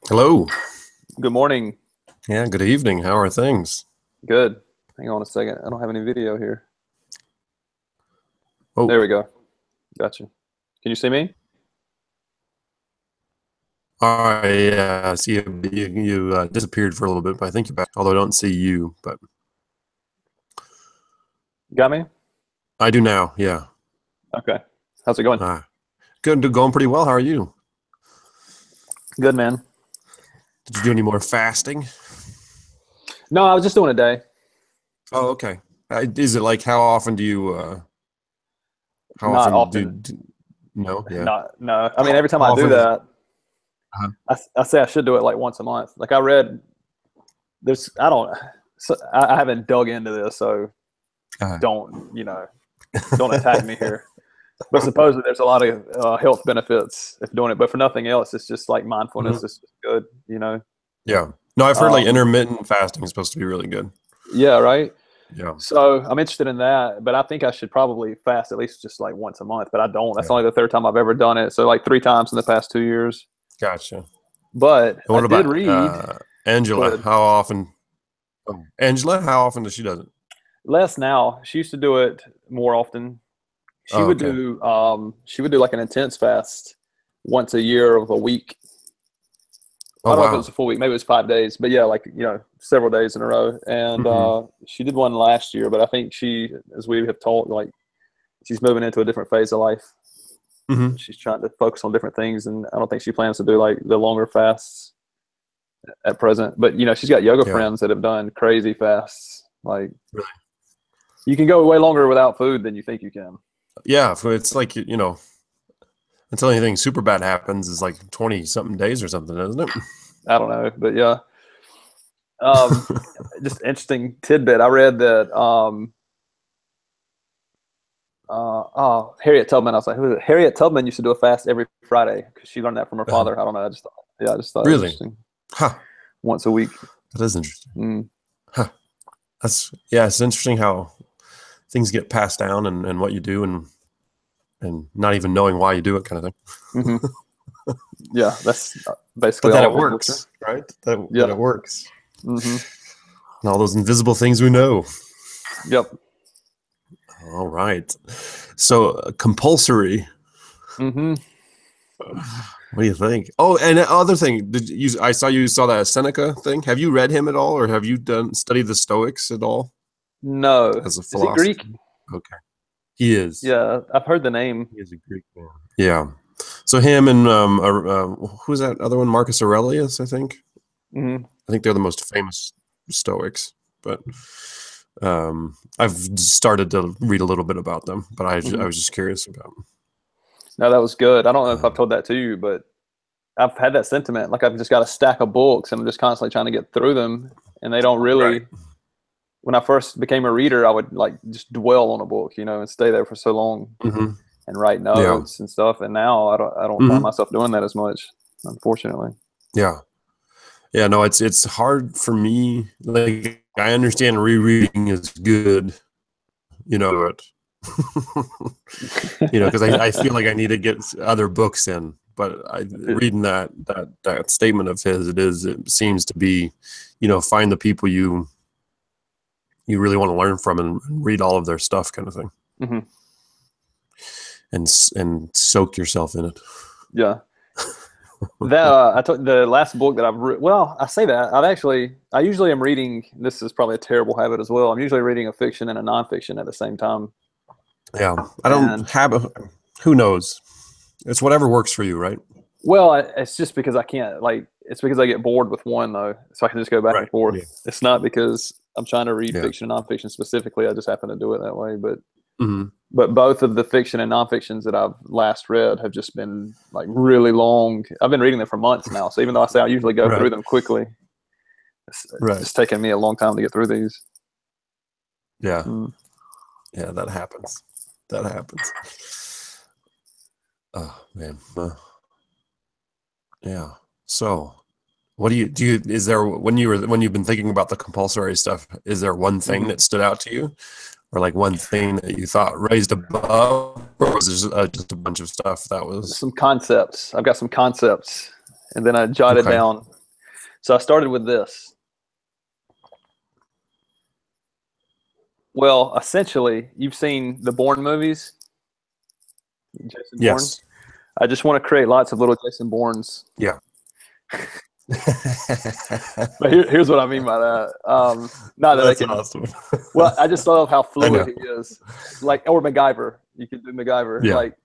Hello. Good morning. Yeah, good evening. How are things? Good. Hang on a second. I don't have any video here. Oh, There we go. Gotcha. Can you see me? I see you disappeared for a little bit, but I think you're back. Although I don't see you, but Got me? I do now. Yeah. Okay. How's it going? Good. Going pretty well. How are you? Good, man. Did you do any more fasting? No, I was just doing a day. Oh, okay. Is it like how often do you? How Not often do? often. No. Yeah. Not, no. I mean, every time How I do often is? that, Uh, I say I should do it like once a month. Like I read, I don't, so I haven't dug into this, so uh, don't, don't attack me here. But supposedly there's a lot of health benefits if doing it. But for nothing else, it's just like mhm. mindfulness is good. Yeah. No, I've heard like Um, intermittent fasting is supposed to be really good. yeah, right. Yeah. So I'm interested in that, but I think I should probably fast at least just like once a month, but I don't. That's Yeah. only the third time I've ever done it. So like three times in the past 2 years. Gotcha. But And I what did about read, go Angela? ahead. How often? Oh, Angela, how often does she does it? Less now. She used to do it more often. She Oh, would okay. do she would do like an intense fast once a year of a week. I Oh, don't know if it was wow. a full week, maybe it was 5 days, but yeah, like several days in a row. And Hmm. she did one last year, but I think she, as we have told, like she's moving into a different phase of life. Hmm. She's trying to focus on different things, and I don't think she plans to do like the longer fasts at present. But she's got yoga Yeah. friends that have done crazy fasts. Like Really. you can go way longer without food than you think you can. Yeah. So it's like, until anything super bad happens is like 20 something days or something, isn't it? I don't know, but yeah. Um, just interesting tidbit. I read that Harriet Tubman. I was like, who is it? Harriet Tubman used to do a fast every Friday because she learned that from her Uh, father. I don't know. I just thought it was really? interesting. Huh. Once a week. That is interesting. Mm, Huh. Yeah, it's interesting how things get passed down and what you do and not even knowing why you do it kind of thing. hmm Yeah, that's But basically that all it of it. works, right? That Yeah. it works. hmm And all those invisible things we know. Yep. All right. So compulsory. hmm What do you think? Oh, and other thing, did you? I saw you saw that Seneca thing. Have you read him at all, or have you done studied the Stoics at all No. as a Is he philosopher? Greek? Okay, he is. Yeah, I've heard the name. He is a Greek man. Yeah. So him and who's that other one? Marcus Aurelius, I think. hmm I think they're the most famous Stoics. But I've started to read a little bit about them, but I hmm was just curious about. No, that was good. I don't know if I've Um, told that to you, but I've had that sentiment. Like I've just got a stack of books and I'm just constantly trying to get through them. And they don't right. really, when I first became a reader, I would like just dwell on a book, and stay there for so long Hmm. and write Yeah. notes and stuff. And now I don't find Hmm. myself doing that as much, unfortunately. Yeah. Yeah, no, it's hard for me. Like I understand rereading is good, but because I feel like I need to get other books in. But reading that statement of his, it seems to be, find the people you really want to learn from and read all of their stuff, kind of thing, hmm and soak yourself in it. Yeah. That I took the last book that well, I say that I usually am reading. This is probably a terrible habit as well. I'm usually reading a fiction and a nonfiction at the same time, Yeah, I don't and have a. Who knows? It's whatever works for you, right? well, it's just because I can't like it's because I get bored with one though, so I can just go back and Right. forth. Yeah. It's not because I'm trying to read Yeah. fiction and nonfiction specifically. I just happen to do it that way. But Hmm. both of the fiction and nonfictions that I've last read have just been like really long. I've been reading them for months now. So even though I say I usually go through Right. them quickly, it's Right. just taken me a long time to get through these. Yeah. Mm. Yeah. That happens. That happens. Oh man. Yeah. So, what do you? Is there when you've been thinking about the compulsory stuff? Is there one thing hmm that stood out to you, or like one thing that you thought raised above, or was it just a bunch of stuff that was Some concepts. I've got some concepts, and then I jotted okay? down. So I started with this. Well, essentially, you've seen the Bourne movies, Jason Bourne. Yes. I just want to create lots of little Jason Bournes. Yeah. But here's what I mean by that. Not that That's I can. awesome. Well, I just love how I fluid know. he is. Like, or MacGyver. You could do MacGyver. Yeah. Like,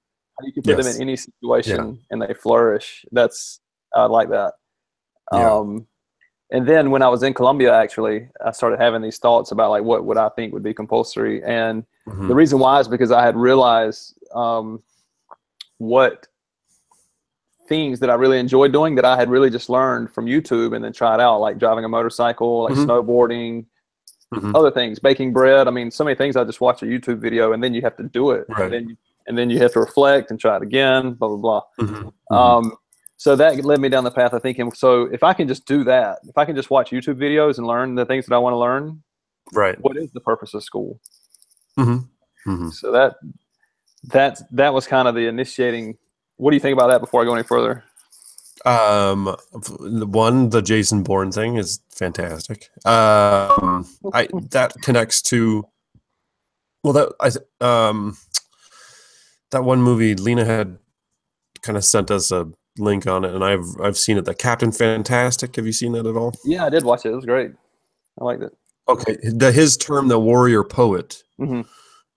you can put them Yes. in any situation and they flourish. I like that. Yeah. And then when I was in Colombia, actually, I started having these thoughts about like what would I think would be compulsory. And the reason why is because I had realized what things that I really enjoyed doing that I had really just learned from YouTube and then tried out, like driving a motorcycle, like snowboarding, other things, baking bread. I mean, so many things. I just watch a YouTube video and then you have to do it. Right. And then you have to reflect and try it again, blah, blah, blah. So that led me down the path of thinking, so if I can just do that, if I can just watch YouTube videos and learn the things that I want to learn, right. what is the purpose of school? So that was kind of the initiating. What do you think about that before I go any further? The Jason Bourne thing is fantastic. That connects to, well, that one movie Lena had kind of sent us a link on it, and I've seen it. The Captain Fantastic. Have you seen that at all? Yeah, I did watch it. It was great. I liked it. Okay, his term, the warrior poet.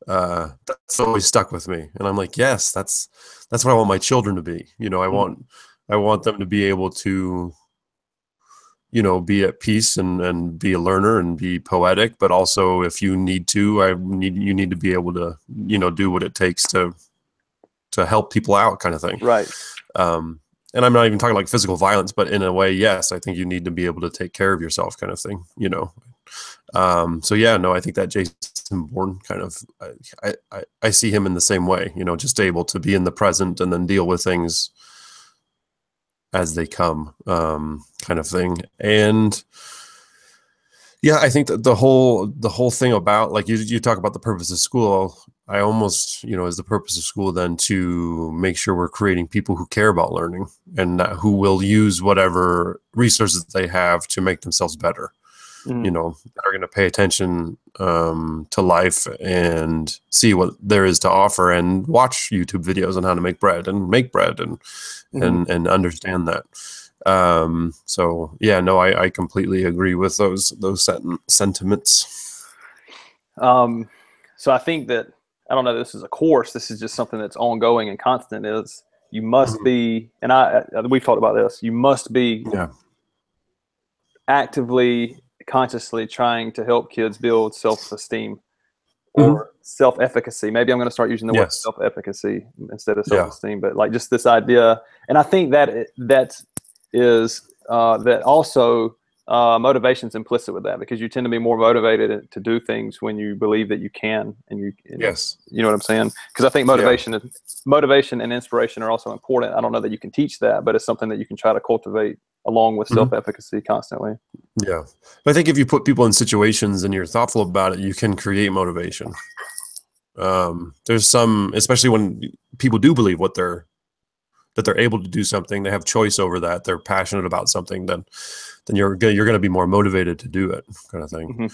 That's always stuck with me, and I'm like, yes, that's what I want my children to be. You know, I want them to be able to, you know, be at peace and be a learner and be poetic, but also if you need to, you need to be able to, you know, do what it takes to help people out, kind of thing. Right. And I'm not even talking like physical violence, but in a way, yes, I think you need to be able to take care of yourself, kind of thing, you know. So yeah, no, I think that Jason Bourne kind of, I see him in the same way, you know, just able to be in the present and then deal with things as they come, kind of thing. And yeah, I think that the whole thing about, like, you talk about the purpose of school, I almost, you know, is the purpose of school then to make sure we're creating people who care about learning and who will use whatever resources they have to make themselves better. You know, that are going to pay attention to life and see what there is to offer and watch YouTube videos on how to make bread and understand that. So yeah, no, I completely agree with those sentiments. So I think that, I don't know, this is a course, this is just something that's ongoing and constant, is you must be, and we've talked about this, you must be actively, consciously trying to help kids build self-esteem or self-efficacy. Maybe I'm going to start using the word self-efficacy instead of self-esteem, but like just this idea. And I think that also motivation's implicit with that, because you tend to be more motivated to do things when you believe that you can, and you know what I'm saying? Because I think motivation and inspiration are also important. I don't know that you can teach that, but it's something that you can try to cultivate along with self-efficacy constantly. Yeah. But I think if you put people in situations and you're thoughtful about it, you can create motivation. There's some, especially when people do believe that they're able to do something, they have choice over that, they're passionate about something, then you're going to be more motivated to do it, kind of thing.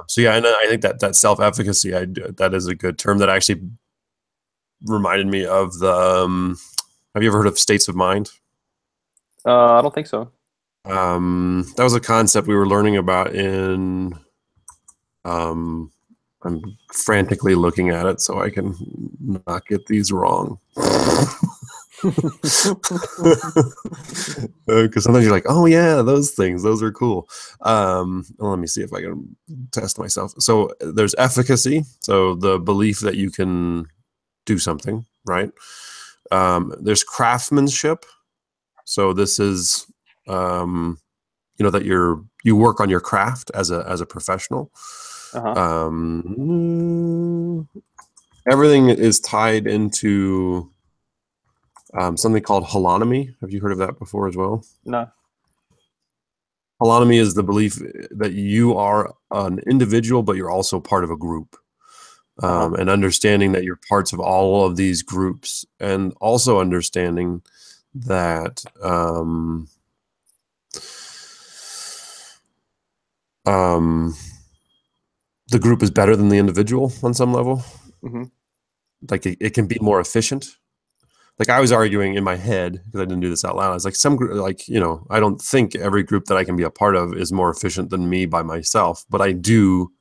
So yeah, and I think that self-efficacy, that is a good term that actually reminded me of the, have you ever heard of states of mind? I don't think so. That was a concept we were learning about in, I'm frantically looking at it so I can not get these wrong. Because sometimes you're like, oh yeah, those things, those are cool. Let me see if I can test myself. So there's efficacy, so the belief that you can do something, right? There's craftsmanship, so this is you know, that you work on your craft as a professional. Everything is tied into something called holonomy. Have you heard of that before as well? No. Holonomy is the belief that you are an individual, but you're also part of a group. And understanding that you're parts of all of these groups, and also understanding that the group is better than the individual on some level. Mm-hmm. Like it can be more efficient. Like I was arguing in my head because I didn't do this out loud. I was like, I don't think every group that I can be a part of is more efficient than me by myself. But I do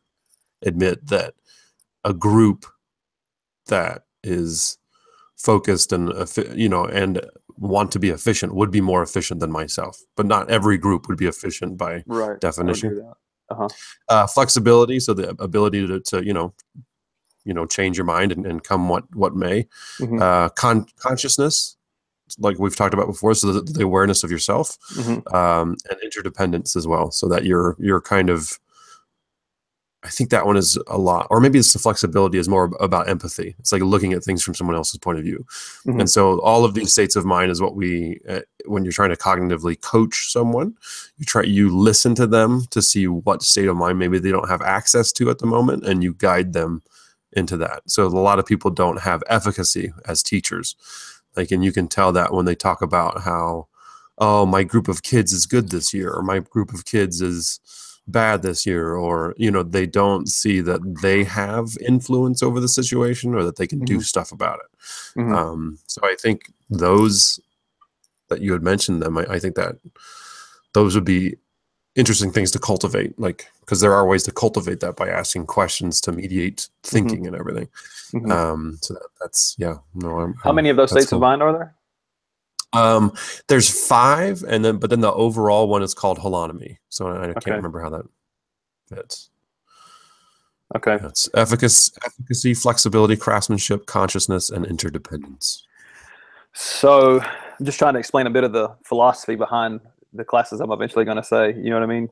admit that a group that is focused and and want to be efficient would be more efficient than myself. But not every group would be efficient by definition. Flexibility, so the ability to change your mind and come what may. Mm-hmm. Consciousness, like we've talked about before, so the awareness of yourself, mm-hmm. And interdependence as well, so that you're kind of, I think that one is a lot, or maybe it's the flexibility is more about empathy. It's like looking at things from someone else's point of view. Mm-hmm. And so all of these states of mind is what we, when you're trying to cognitively coach someone, you listen to them to see what state of mind maybe they don't have access to at the moment, and you guide them into that. So a lot of people don't have efficacy as teachers. And you can tell that when they talk about how, oh, my group of kids is good this year, or my group of kids is bad this year, or they don't see that they have influence over the situation, or that they can do stuff about it. Mm-hmm. So I think those that you had mentioned them, I think that those would be interesting things to cultivate, because there are ways to cultivate that by asking questions to mediate thinking, mm-hmm. and everything. Mm-hmm. So that's how many of those states of mind are there? There's 5, but then the overall one is called holonomy. So I can't remember how that fits. Okay. It's efficacy, flexibility, craftsmanship, consciousness, and interdependence. So I'm just trying to explain a bit of the philosophy behind the classes I'm eventually going to say. You know what I mean?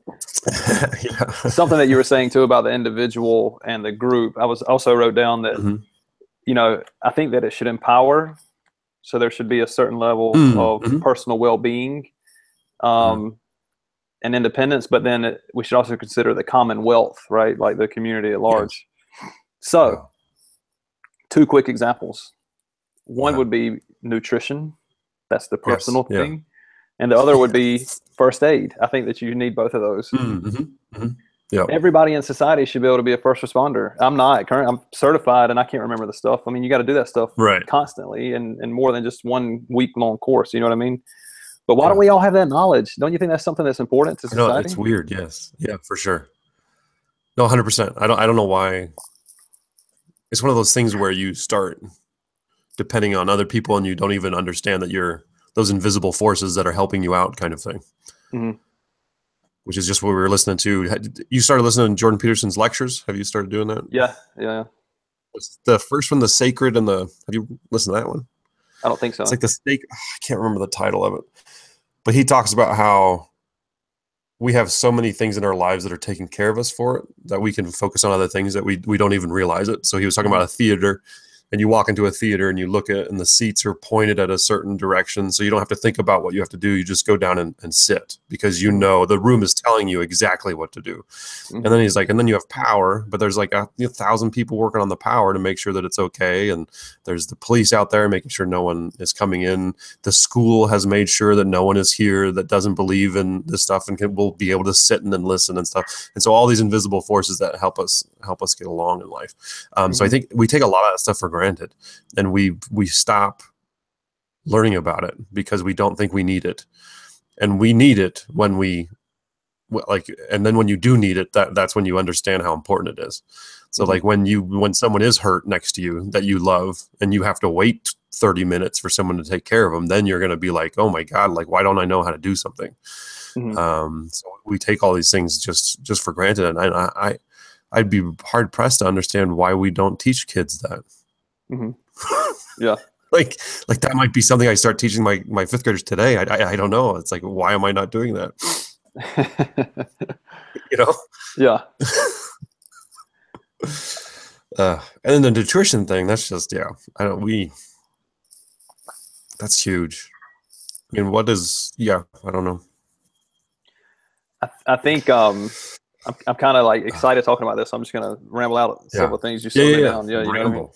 Yeah. Something that you were saying too about the individual and the group. I also wrote down that, mm-hmm. I think that it should empower. So there should be a certain level of mm-hmm. personal well-being and independence, but then we should also consider the commonwealth, right? Like the community at large. Yes. So 2 quick examples. One would be nutrition. That's the personal thing. And the other would be first aid. I think that you need both of those. Mm-hmm. Mm-hmm. Yep. Everybody in society should be able to be a first responder. I'm not I'm certified, and I can't remember the stuff. I mean, you got to do that stuff constantly and more than just 1 week-long course. You know what I mean? But why don't we all have that knowledge? Don't you think that's something that's important to society? No, it's weird. Yes. Yeah, for sure. No, 100%. I don't know why. It's one of those things where you start depending on other people and you don't even understand that you're those invisible forces that are helping you out, kind of thing. Mm-hmm. Which is just what we were listening to. You started listening to Jordan Peterson's lectures. Have you started doing that? Yeah. What's the first one, the sacred and have you listened to that one? I don't think so. It's like the snake. I can't remember the title of it, but he talks about how we have so many things in our lives that are taking care of us for it, that we can focus on other things that we don't even realize it. So he was talking about a theater, and you walk into a theater and you look at, and the seats are pointed at a certain direction. So you don't have to think about what you have to do. You just go down and sit, because the room is telling you exactly what to do. Mm-hmm. And then he's like, and then you have power, but there's like 1,000 people working on the power to make sure that it's okay. And there's the police out there making sure no one is coming in. The school has made sure that no one is here that doesn't believe in this stuff and will be able to sit and then listen and stuff. And so all these invisible forces that help us get along in life. Mm-hmm. So I think we take a lot of that stuff for granted, and we stop learning about it because we don't think we need it, and we need it when and then when you do need it, that's when you understand how important it is. So like when someone is hurt next to you that you love, and you have to wait 30 minutes for someone to take care of them, then you're going to be like, oh my God, like, why don't I know how to do something? Mm-hmm. So we take all these things just for granted, and I'd be hard pressed to understand why we don't teach kids that. Mm-hmm. Yeah. like that might be something I start teaching my 5th graders today. I don't know. It's like, why am I not doing that? Yeah. And then the nutrition thing, that's just, that's huge. I mean, I don't know. I think, I'm kind of like excited talking about this. I'm just going to ramble out several things. You slow me down. Yeah, you know what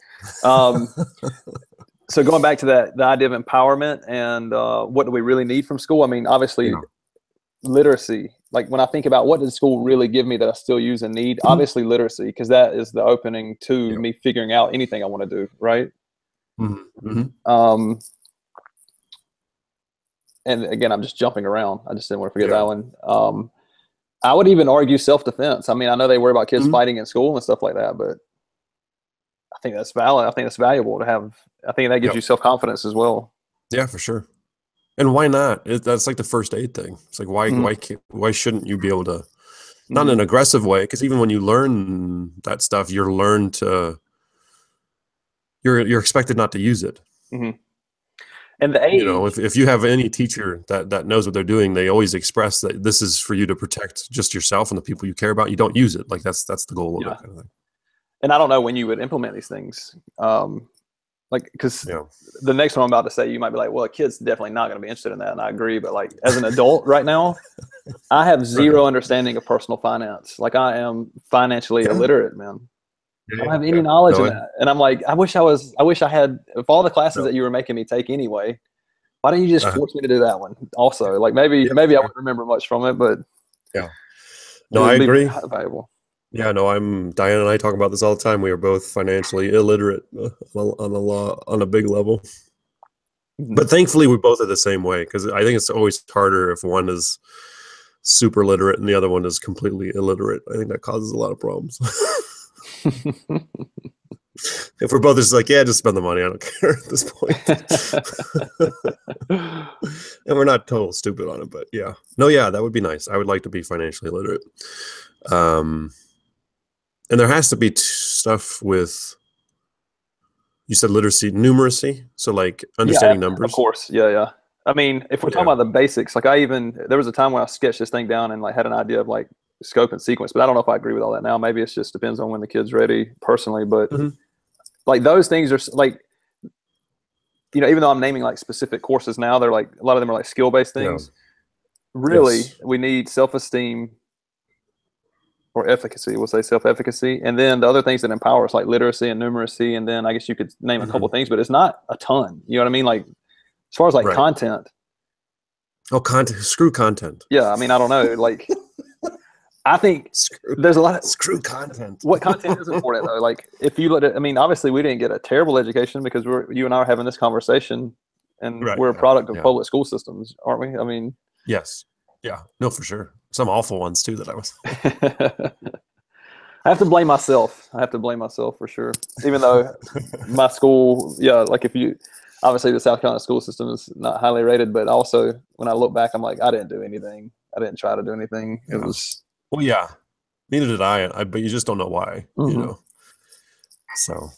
I mean? So going back to the idea of empowerment and what do we really need from school? I mean, obviously, literacy like when I think about what did school really give me that I still use and need, obviously literacy, because that is the opening to me figuring out anything I want to do, right? And again, I'm just jumping around. I just didn't want to forget that one. I would even argue self-defense. I mean, I know they worry about kids fighting in school and stuff like that, but I think that's valid. I think that's valuable to have. I think that gives you self-confidence as well. Yeah, for sure. And why not? That's like the first aid thing. It's like, why shouldn't you be able to, not in an aggressive way, because even when you learn that stuff, you're expected not to use it. And the age, you know, if you have any teacher that knows what they're doing, they always express that this is for you to protect just yourself and the people you care about. You don't use it. Like that's the goal of it, kind of thing. And I don't know when you would implement these things. Like, because the next one I'm about to say, you might be like, well, a kid's definitely not going to be interested in that. And I agree. But like, as an adult right now, I have zero understanding of personal finance. Like, I am financially illiterate, man. I don't have any knowledge in that. And I'm like, I wish I had, of all the classes that you were making me take anyway, why don't you just force me to do that one also? Like, maybe I wouldn't remember much from it, but no, I agree. Valuable. Yeah, no, Diane and I talk about this all the time. We are both financially illiterate on a big level. But thankfully, we both are the same way, because I think it's always harder if one is super literate and the other one is completely illiterate. I think that causes a lot of problems. If we're both just like, yeah, just spend the money, I don't care at this point. And we're not total stupid on it, but that would be nice. I would like to be financially literate. And there has to be stuff with, you said literacy, numeracy, so like understanding numbers. Of course, I mean, if we're talking about the basics, like there was a time when I sketched this thing down and like had an idea of like scope and sequence, but I don't know if I agree with all that now. Maybe it just depends on when the kid's ready personally, but like those things are like, you know, even though I'm naming like specific courses now, they're like, a lot of them are like skill-based things. Really, we need self-esteem, or efficacy, we'll say self-efficacy. And then the other things that empower us, like literacy and numeracy. And then I guess you could name a couple things, but it's not a ton. You know what I mean? Like, as far as like content. Oh, content. Screw content. Yeah. I mean, I don't know. Like, I think there's a lot of screw content. What content is important though? Like, if you let it, I mean, obviously we didn't get a terrible education because you and I are having this conversation, and we're a product of public school systems, aren't we? I mean, yes. Yeah, no, for sure. Some awful ones too that I was. I have to blame myself. For sure. Even though my school, like obviously the South Carolina school system is not highly rated, but also when I look back, I'm like, I didn't do anything. I didn't try to do anything. It was. Well, neither did I. But you just don't know why, you know. So,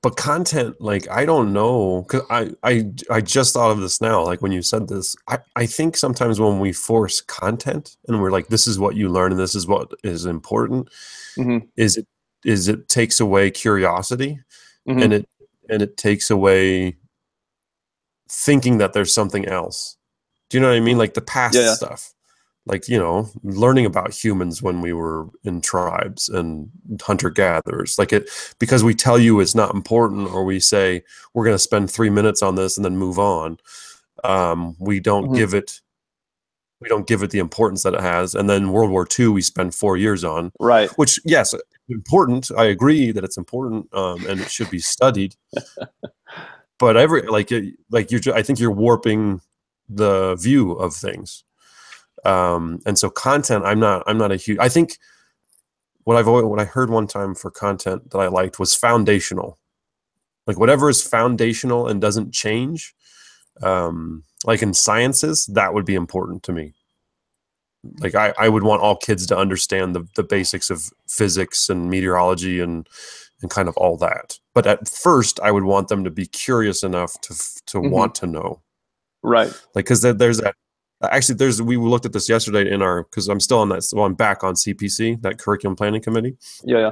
but content, like, I don't know, because I just thought of this now, like when you said this, I think sometimes when we force content and we're like, this is what you learn and this is what is important, is it takes away curiosity, and it takes away thinking that there's something else. Do you know what I mean? Like the past stuff. Like, you know, learning about humans when we were in tribes and hunter-gatherers, like because we tell you it's not important, or we say we're going to spend 3 minutes on this and then move on. We don't give it the importance that it has. And then World War II, we spend 4 years on, right? Which, yes, important. I agree that it's important, and it should be studied. But I think you're warping the view of things. And so content, I'm not a huge, I think what I heard one time for content that I liked was foundational. Like whatever is foundational and doesn't change, like in sciences, that would be important to me. Like I would want all kids to understand the basics of physics and meteorology and kind of all that. But at first I would want them to be curious enough to want to know. Right. Like, cause there's that. Actually, we looked at this yesterday because I'm still on that. So I'm back on CPC, that curriculum planning committee. Yeah.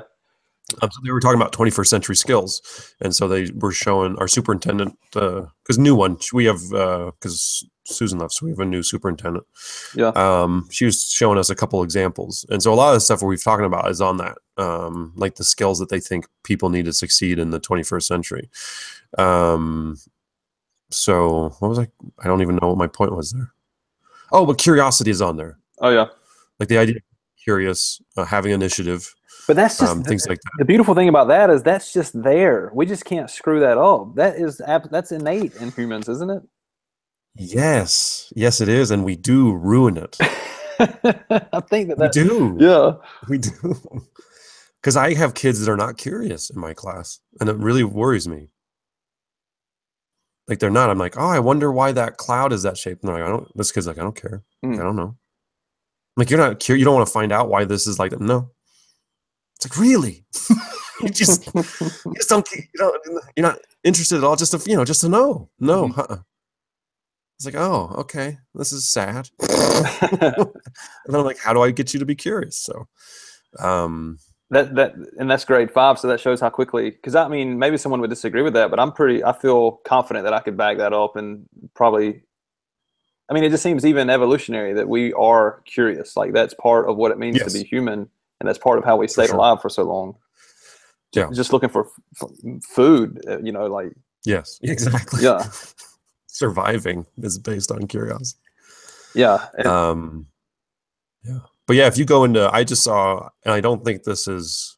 So they were talking about 21st century skills, and so they were showing our superintendent, because new one we have, because Susan left, so we have a new superintendent. Yeah. She was showing us a couple examples, and so a lot of the stuff we've talking about is on that, like the skills that they think people need to succeed in the 21st century. So what was I don't even know what my point was there. Oh, but curiosity is on there. Oh yeah. Like the idea of curious, having initiative, But that's just things like that. the beautiful thing about that is that's just there. We just can't screw that up. That's innate in humans, isn't it? Yes, yes, it is, and we do ruin it. I think We do, yeah. we do. Because I have kids that are not curious in my class, and it really worries me. Like they're not. I'm like, oh, I wonder why that cloud is that shape. And they're like, I don't. This kid's like, I don't care. Like, I don't know. Like you're not curious. You don't want to find out why this is like that. No. It's like really. you just don't. You're not interested at all. Just to just to know. No. It's like, oh, okay. This is sad. And then I'm like, how do I get you to be curious? So, and that's grade 5, so that shows how quickly. Because I mean, maybe someone would disagree with that, but I feel confident that I could back that up, and probably. I mean, it just seems even evolutionary that we are curious. Like that's part of what it means to be human, and that's part of how we stayed alive for so long. Just looking for food, like. Yes, exactly. Yeah. Surviving is based on curiosity. Yeah. Yeah. But yeah, if you go into, I just saw, and I don't think this is,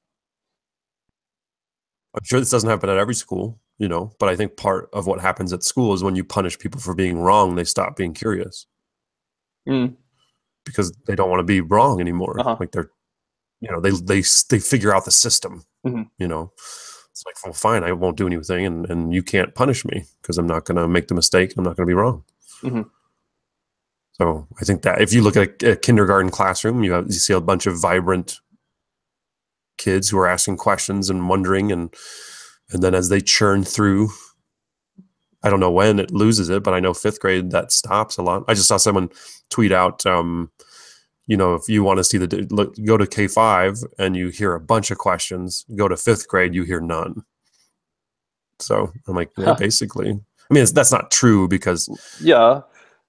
I'm sure this doesn't happen at every school, but I think part of what happens at school is when you punish people for being wrong, they stop being curious. Because they don't want to be wrong anymore. Like they're, they figure out the system, It's like, well, fine, I won't do anything, and you can't punish me because I'm not going to make the mistake. I'm not going to be wrong. So I think that if you look at a kindergarten classroom, you see a bunch of vibrant kids who are asking questions and wondering, and then as they churn through, I don't know when it loses it, but I know 5th grade that stops a lot. I just saw someone tweet out, if you want to see go to K5 and you hear a bunch of questions, go to 5th grade, you hear none. So I'm like, yeah, basically. I mean, that's not true because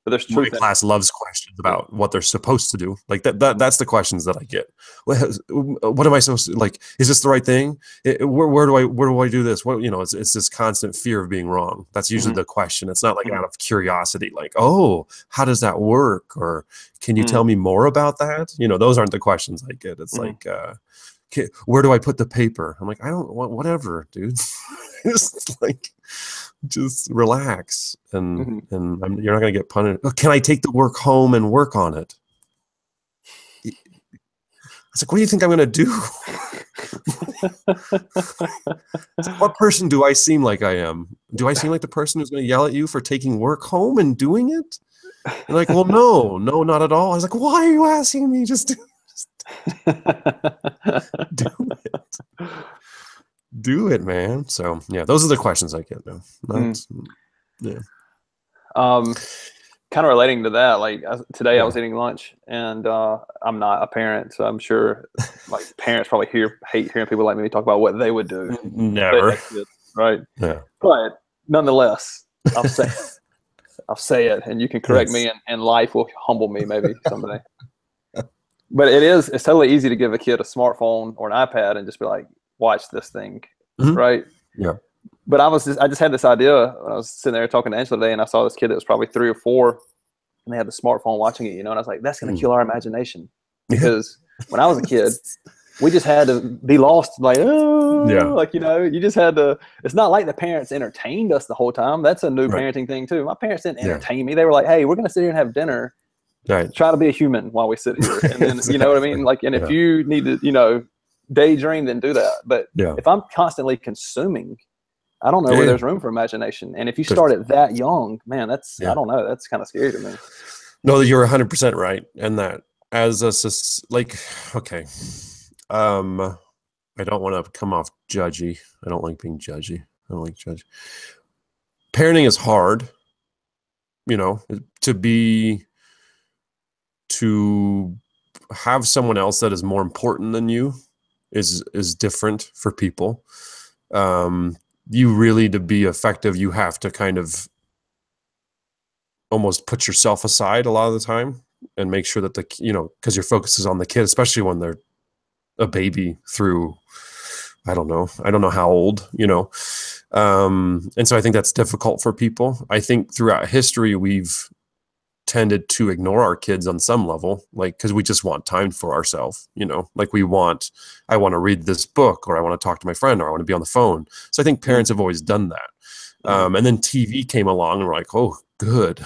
but there's truth. My class loves questions about what they're supposed to do. Like that's the questions that I get. What am I supposed to like? Is this the right thing? Where do I do this? It's this constant fear of being wrong. That's usually the question. It's not like out of curiosity, like, oh, how does that work? Or can you tell me more about that? Those aren't the questions I get. It's like, where do I put the paper? I'm like, I don't want whatever, dude. Just relax and you're not going to get punished. Can I take the work home and work on it? It's like, what do you think I'm going to do? What person do I seem like I am? Do I seem like the person who's going to yell at you for taking work home and doing it? And like, well, no, not at all. I was like, why are you asking me? Just do it. Do it, man. So yeah, those are the questions I get now. Kind of relating to that, like today I was eating lunch, and I'm not a parent, so I'm sure like parents probably hate hearing people like me talk about what they would do. Never. Right? Yeah. But nonetheless, I'll say it, and you can correct me, and life will humble me maybe someday. But it's totally easy to give a kid a smartphone or an iPad and just be like, watch this thing, right? Yeah. But I just had this idea when I was sitting there talking to Angela today, and I saw this kid that was probably 3 or 4, and they had the smartphone watching it, and I was like, that's going to kill our imagination. Because when I was a kid, we just had to be lost, like, you just had to. It's not like the parents entertained us the whole time. That's a new parenting thing too. My parents didn't entertain me. They were like, hey, we're going to sit here and have dinner. Right. Try to be a human while we sit here, and then you know what I mean. Like, and if you need to, daydream, then do that. But if I'm constantly consuming, I don't know where there's room for imagination. And if you start it that young, man, I don't know. That's kind of scary to me. No, you're 100% right, and that as okay, I don't want to come off judgy. I don't like being judgy. I don't like judgy. Parenting is hard, to have someone else that is more important than you is different for people. You really, to be effective, you have to kind of almost put yourself aside a lot of the time and make sure that because your focus is on the kid, especially when they're a baby through, I don't know how old, and so I think that's difficult for people. I think throughout history, we've tended to ignore our kids on some level, like, because we just want time for ourselves, you know, like I want to read this book, or I want to talk to my friend, or I want to be on the phone. So I think parents have always done that. And then TV came along and we're like, oh, good.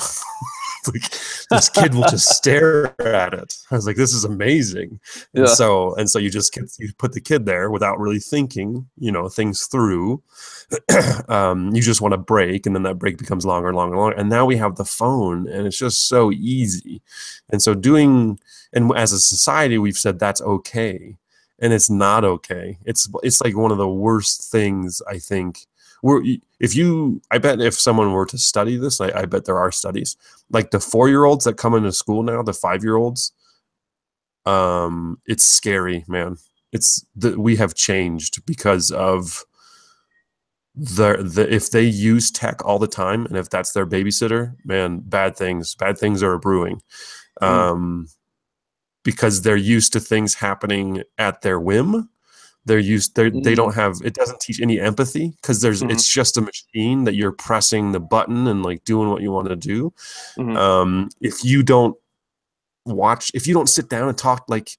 Like, this kid will just stare at it. I was like, this is amazing. And so you put the kid there without really thinking, you know, things through. You just want to break, and then that break becomes longer and longer and longer. And now we have the phone, and it's just so easy. And so and as a society, we've said that's okay. And it's not okay. It's like one of the worst things, I think. I bet if someone were to study this, I bet there are studies, like the 4-year-olds that come into school now, the 5-year-olds, it's scary, man. We have changed because of if they use tech all the time, and if that's their babysitter, man, bad things are brewing. Because they're used to things happening at their whim. They don't have, it doesn't teach any empathy, because it's just a machine that you're pressing the button and like doing what you want to do. If you don't sit down and talk, like,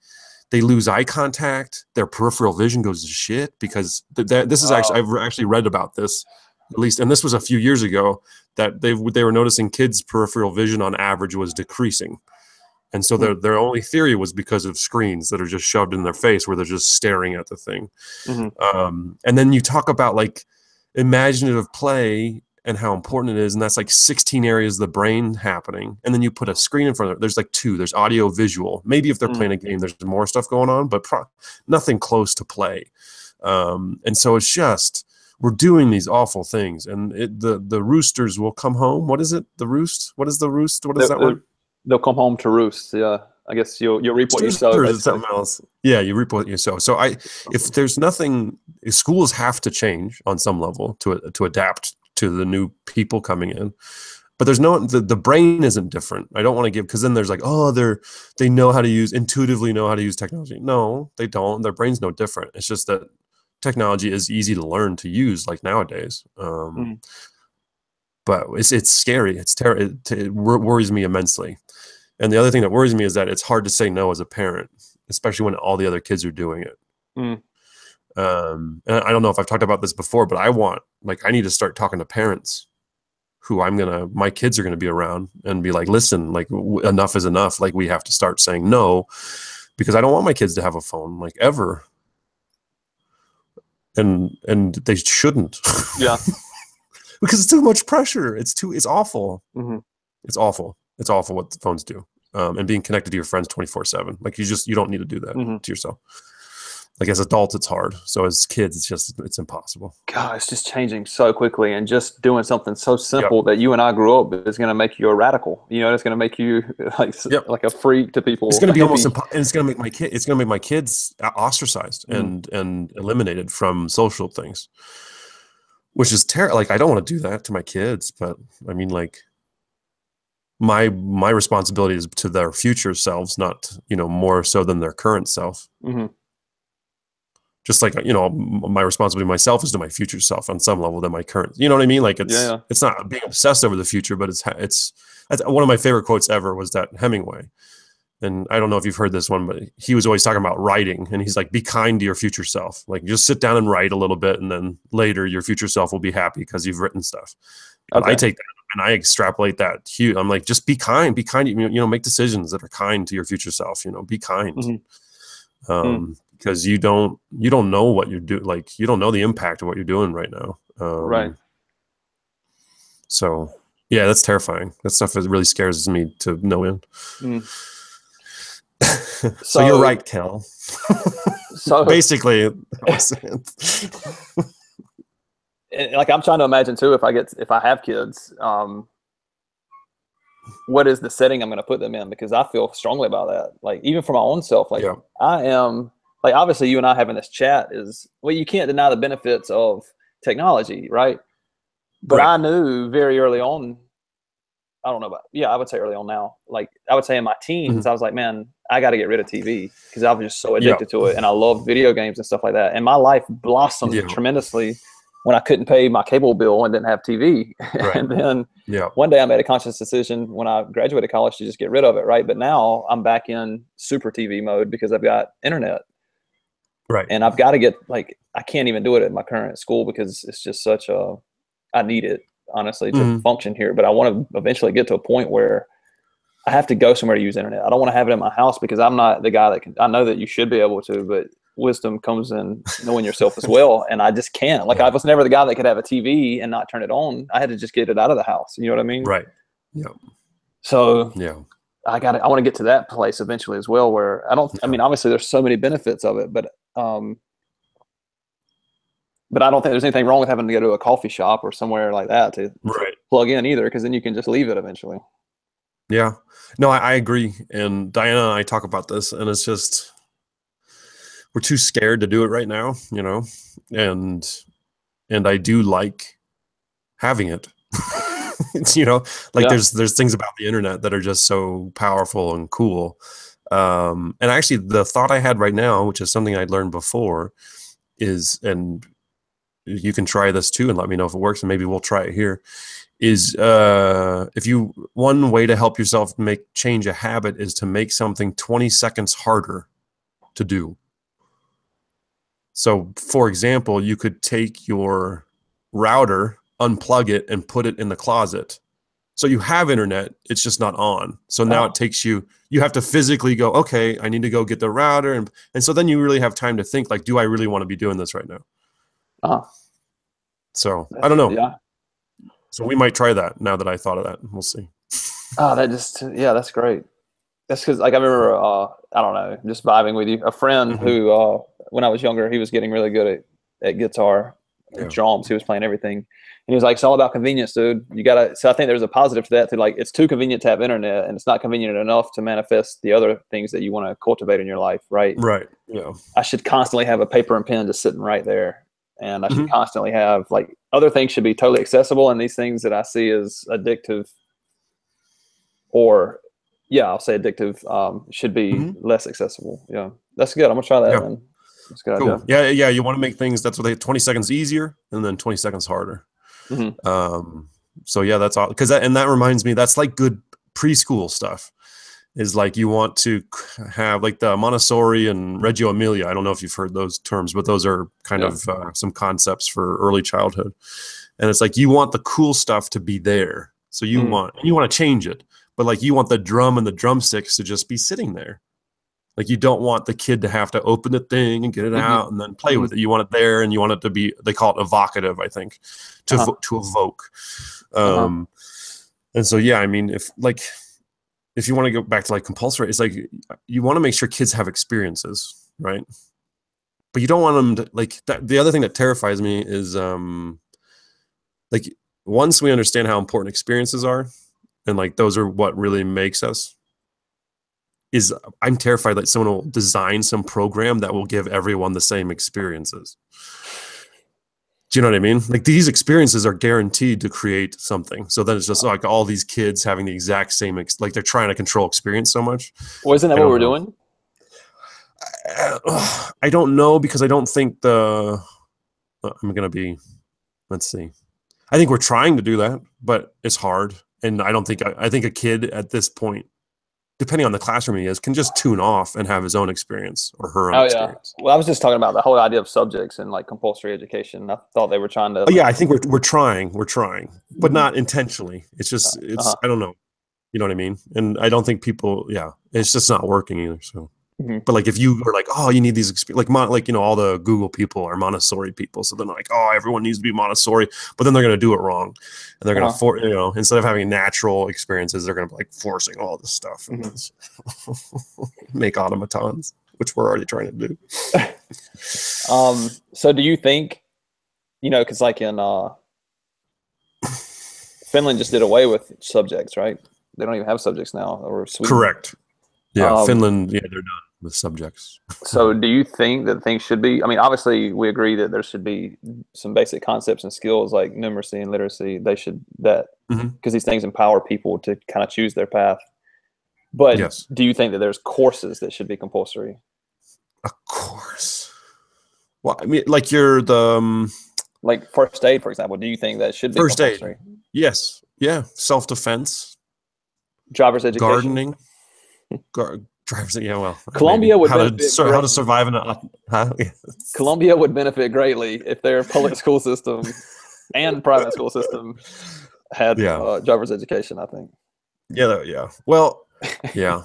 they lose eye contact, their peripheral vision goes to shit, because this is actually, I've actually read about this, at least, and this was a few years ago, that they were noticing kids' peripheral vision on average was decreasing. And so their only theory was because of screens that are just shoved in their face, where they're just staring at the thing. And then you talk about like imaginative play and how important it is. And that's like 16 areas of the brain happening. And then you put a screen in front of it. There's like 2. There's audio, visual. Maybe if they're playing a game, there's more stuff going on, but nothing close to play. And so it's just, we're doing these awful things. And the roosters will come home. What is it? The roost? What is the roost? What is that word? They'll come home to roost. Yeah, I guess you'll reap what you sow. Or is it something else? Yeah, you reap what you sow. So if there's nothing, schools have to change on some level to adapt to the new people coming in. But there's the brain isn't different. I don't want to give, because then there's like, oh, they intuitively know how to use technology. No, they don't. Their brain's no different. It's just that technology is easy to learn to use, like nowadays. But it's scary. It worries me immensely. And the other thing that worries me is that it's hard to say no as a parent, especially when all the other kids are doing it. And I don't know if I've talked about this before, but I need to start talking to parents who my kids are going to be around, and be like, listen, like, enough is enough. Like, we have to start saying no, because I don't want my kids to have a phone, like, ever. And they shouldn't. Yeah. Because it's too much pressure. It's awful. It's awful. It's awful what the phones do. And being connected to your friends 24/7. Like, you don't need to do that to yourself. Like, as adults, it's hard. So as kids, it's impossible. God, it's just changing so quickly, and just doing something so simple that you and I grew up is going to make you a radical. You know, it's going to make you like a freak to people. It's going to be almost impossible. And it's going to make my kids ostracized and eliminated from social things, which is terrible. Like, I don't want to do that to my kids, but I mean, like, my responsibility is to their future selves, not, more so than their current self. Just like, my responsibility myself is to my future self on some level than my current, you know what I mean? Like, it's not being obsessed over the future, but it's one of my favorite quotes ever was that Hemingway. And I don't know if you've heard this one, but he was always talking about writing, and he's like, be kind to your future self. Like, just sit down and write a little bit, and then later your future self will be happy because you've written stuff. Okay. I take that and I extrapolate that huge. I'm like, just be kind, make decisions that are kind to your future self, be kind. Because you don't know what you're doing. Like, you don't know the impact of what you're doing right now. Right. So yeah, that's terrifying. That stuff really scares me to no end. So you're right, Kel. So basically, like, I'm trying to imagine too, if I have kids, what is the setting I'm going to put them in? Because I feel strongly about that. Like, even for my own self, like, I am, like, obviously you and I having this chat is, well, you can't deny the benefits of technology, right? But I knew very early on, I don't know about, I would say early on now, like, I would say in my teens, I was like, man, I got to get rid of TV, because I was just so addicted to it. And I love video games and stuff like that. And my life blossomed tremendously when I couldn't pay my cable bill and didn't have TV. Right. And then Yeah. one day I made a conscious decision when I graduated college to just get rid of it. Right. But now I'm back in super TV mode because I've got internet. Right. And I've got to get, like, I can't even do it at my current school because it's just such a, I need it, honestly, to function here. But I want to eventually get to a point where I have to go somewhere to use internet. I don't want to have it in my house because I'm not the guy that can. I know that you should be able to, but wisdom comes in knowing yourself as well. And I just can't. Like, I was never the guy that could have a TV and not turn it on. I had to just get it out of the house. You know what I mean? Right. Yeah. So yeah. I want to get to that place eventually as well, where I mean, obviously there's so many benefits of it, but I don't think there's anything wrong with having to go to a coffee shop or somewhere like that to plug in either, because then you can just leave it eventually. Yeah. No, I agree. And Diana and I talk about this, and it's just, we're too scared to do it right now, you know? And I do like having it. It's, you know, like there's things about the internet that are just so powerful and cool. And actually the thought I had right now, which is something I'd learned before, is, and you can try this too and let me know if it works, and maybe we'll try it here, is one way to help yourself change a habit is to make something 20 seconds harder to do. So for example, you could take your router, unplug it, and put it in the closet. So you have internet, it's just not on. So now it takes you have to physically go, okay, I need to go get the router. And so then you really have time to think, like, do I really want to be doing this right now? So I don't know. Yeah. So we might try that now that I thought of that. We'll see. That's great. That's because, like, I remember, I don't know, just vibing with you. A friend who, when I was younger, he was getting really good at guitar, drums. He was playing everything. And he was like, it's all about convenience, dude. So I think there's a positive to that too. Like, it's too convenient to have internet, and it's not convenient enough to manifest the other things that you want to cultivate in your life, right? Right. Yeah. I should constantly have a paper and pen just sitting right there. And I should constantly have, like, other things should be totally accessible. And these things that I see as addictive, or I'll say addictive, should be less accessible. Yeah. That's good. I'm gonna try that, man. That's a good cool. idea. Yeah. You want to make things, that's what 20 seconds easier and then 20 seconds harder. So yeah, that's all. And that reminds me, that's like good preschool stuff. Is like, you want to have like the Montessori and Reggio Emilia. I don't know if you've heard those terms, but those are kind of some concepts for early childhood. And it's like, you want the cool stuff to be there. So you want to change it, but like, you want the drum and the drumsticks to just be sitting there. Like, you don't want the kid to have to open the thing and get it out and then play with it. You want it there, and you want it to be, they call it evocative, I think, to evoke. And so, yeah, I mean, if you want to go back to like compulsory, it's like, you want to make sure kids have experiences, right? But you don't want them to, like, the other thing that terrifies me is, like, once we understand how important experiences are, and like, those are what really makes us, I'm terrified that someone will design some program that will give everyone the same experiences. Do you know what I mean? Like, these experiences are guaranteed to create something. So then it's just like all these kids having the exact same, like, they're trying to control experience so much. Well, isn't that what we're doing? I don't know, because I don't think let's see. I think we're trying to do that, but it's hard. And I think a kid at this point, depending on the classroom he is, can just tune off and have his own experience or her own experience. Well, I was just talking about the whole idea of subjects and like compulsory education. I thought they were trying to. I think we're trying, but not intentionally. It's just, I don't know. You know what I mean? And I don't think people, it's just not working either. So, but like, if you were like, oh, you need these experience, like, you know, all the Google people are Montessori people. So then like, oh, everyone needs to be Montessori, but then they're going to do it wrong. And they're going to, you know, instead of having natural experiences, they're going to be like forcing all this stuff and make automatons, which we're already trying to do. So do you think, you know, cause like in, Finland just did away with subjects, right? They don't even have subjects now, or Sweden. Correct. Yeah. Finland. Yeah. They're done with subjects. So do you think that things should be, I mean, obviously we agree that there should be some basic concepts and skills like numeracy and literacy. They should, because these things empower people to kind of choose their path. But do you think that there's courses that should be compulsory? A course? Well, I mean, like, you're the, Like first aid, for example, do you think that should be First compulsory? aid. Yes. Yeah. Self-defense. Driver's education. Gardening. Driver's. Yeah. Well, Columbia would how benefit how to survive in a. Columbia would benefit greatly if their public school system and private school system had driver's education, I think. Yeah. Yeah. Well, yeah.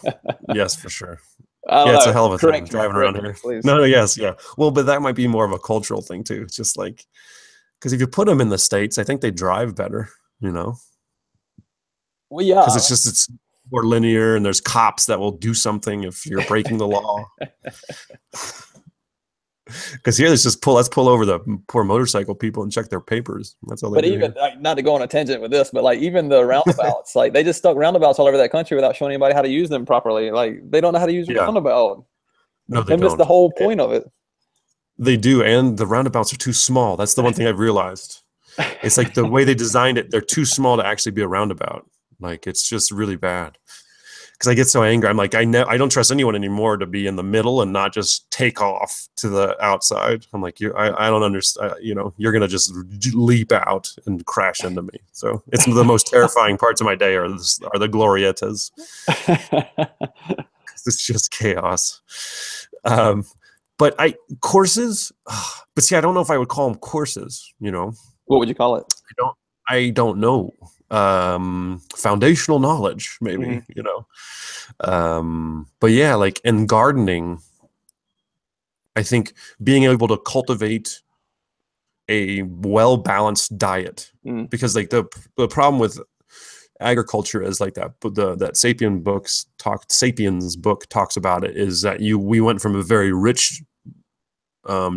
Yes, for sure. Yeah, it's a hell of a thing driving around here. Please. No, yes, yeah. Well, but that might be more of a cultural thing too. It's just like, because if you put them in the States, I think they drive better, you know? Well, yeah. Because it's more linear, and there's cops that will do something if you're breaking the law. Because here, let's pull over the poor motorcycle people and check their papers. That's all they do. But even, like, not to go on a tangent with this, but like even the roundabouts, like they just stuck roundabouts all over that country without showing anybody how to use them properly. Like they don't know how to use a roundabout. No, they missed the whole point of it. They do, and the roundabouts are too small. That's the one thing I've realized. It's like the way they designed it, they're too small to actually be a roundabout. Like it's just really bad. Because I get so angry. I'm like, I don't trust anyone anymore to be in the middle and not just take off to the outside. I'm like, I don't understand. You know, you're gonna just leap out and crash into me. So it's the most terrifying parts of my day are the glorietas. It's just chaos. But courses. But see, I don't know if I would call them courses. You know, what would you call it? I don't know. Foundational knowledge, maybe, you know. But yeah, like in gardening, I think being able to cultivate a well-balanced diet, because like the problem with agriculture is like that Sapiens book talks about it, is that we went from a very rich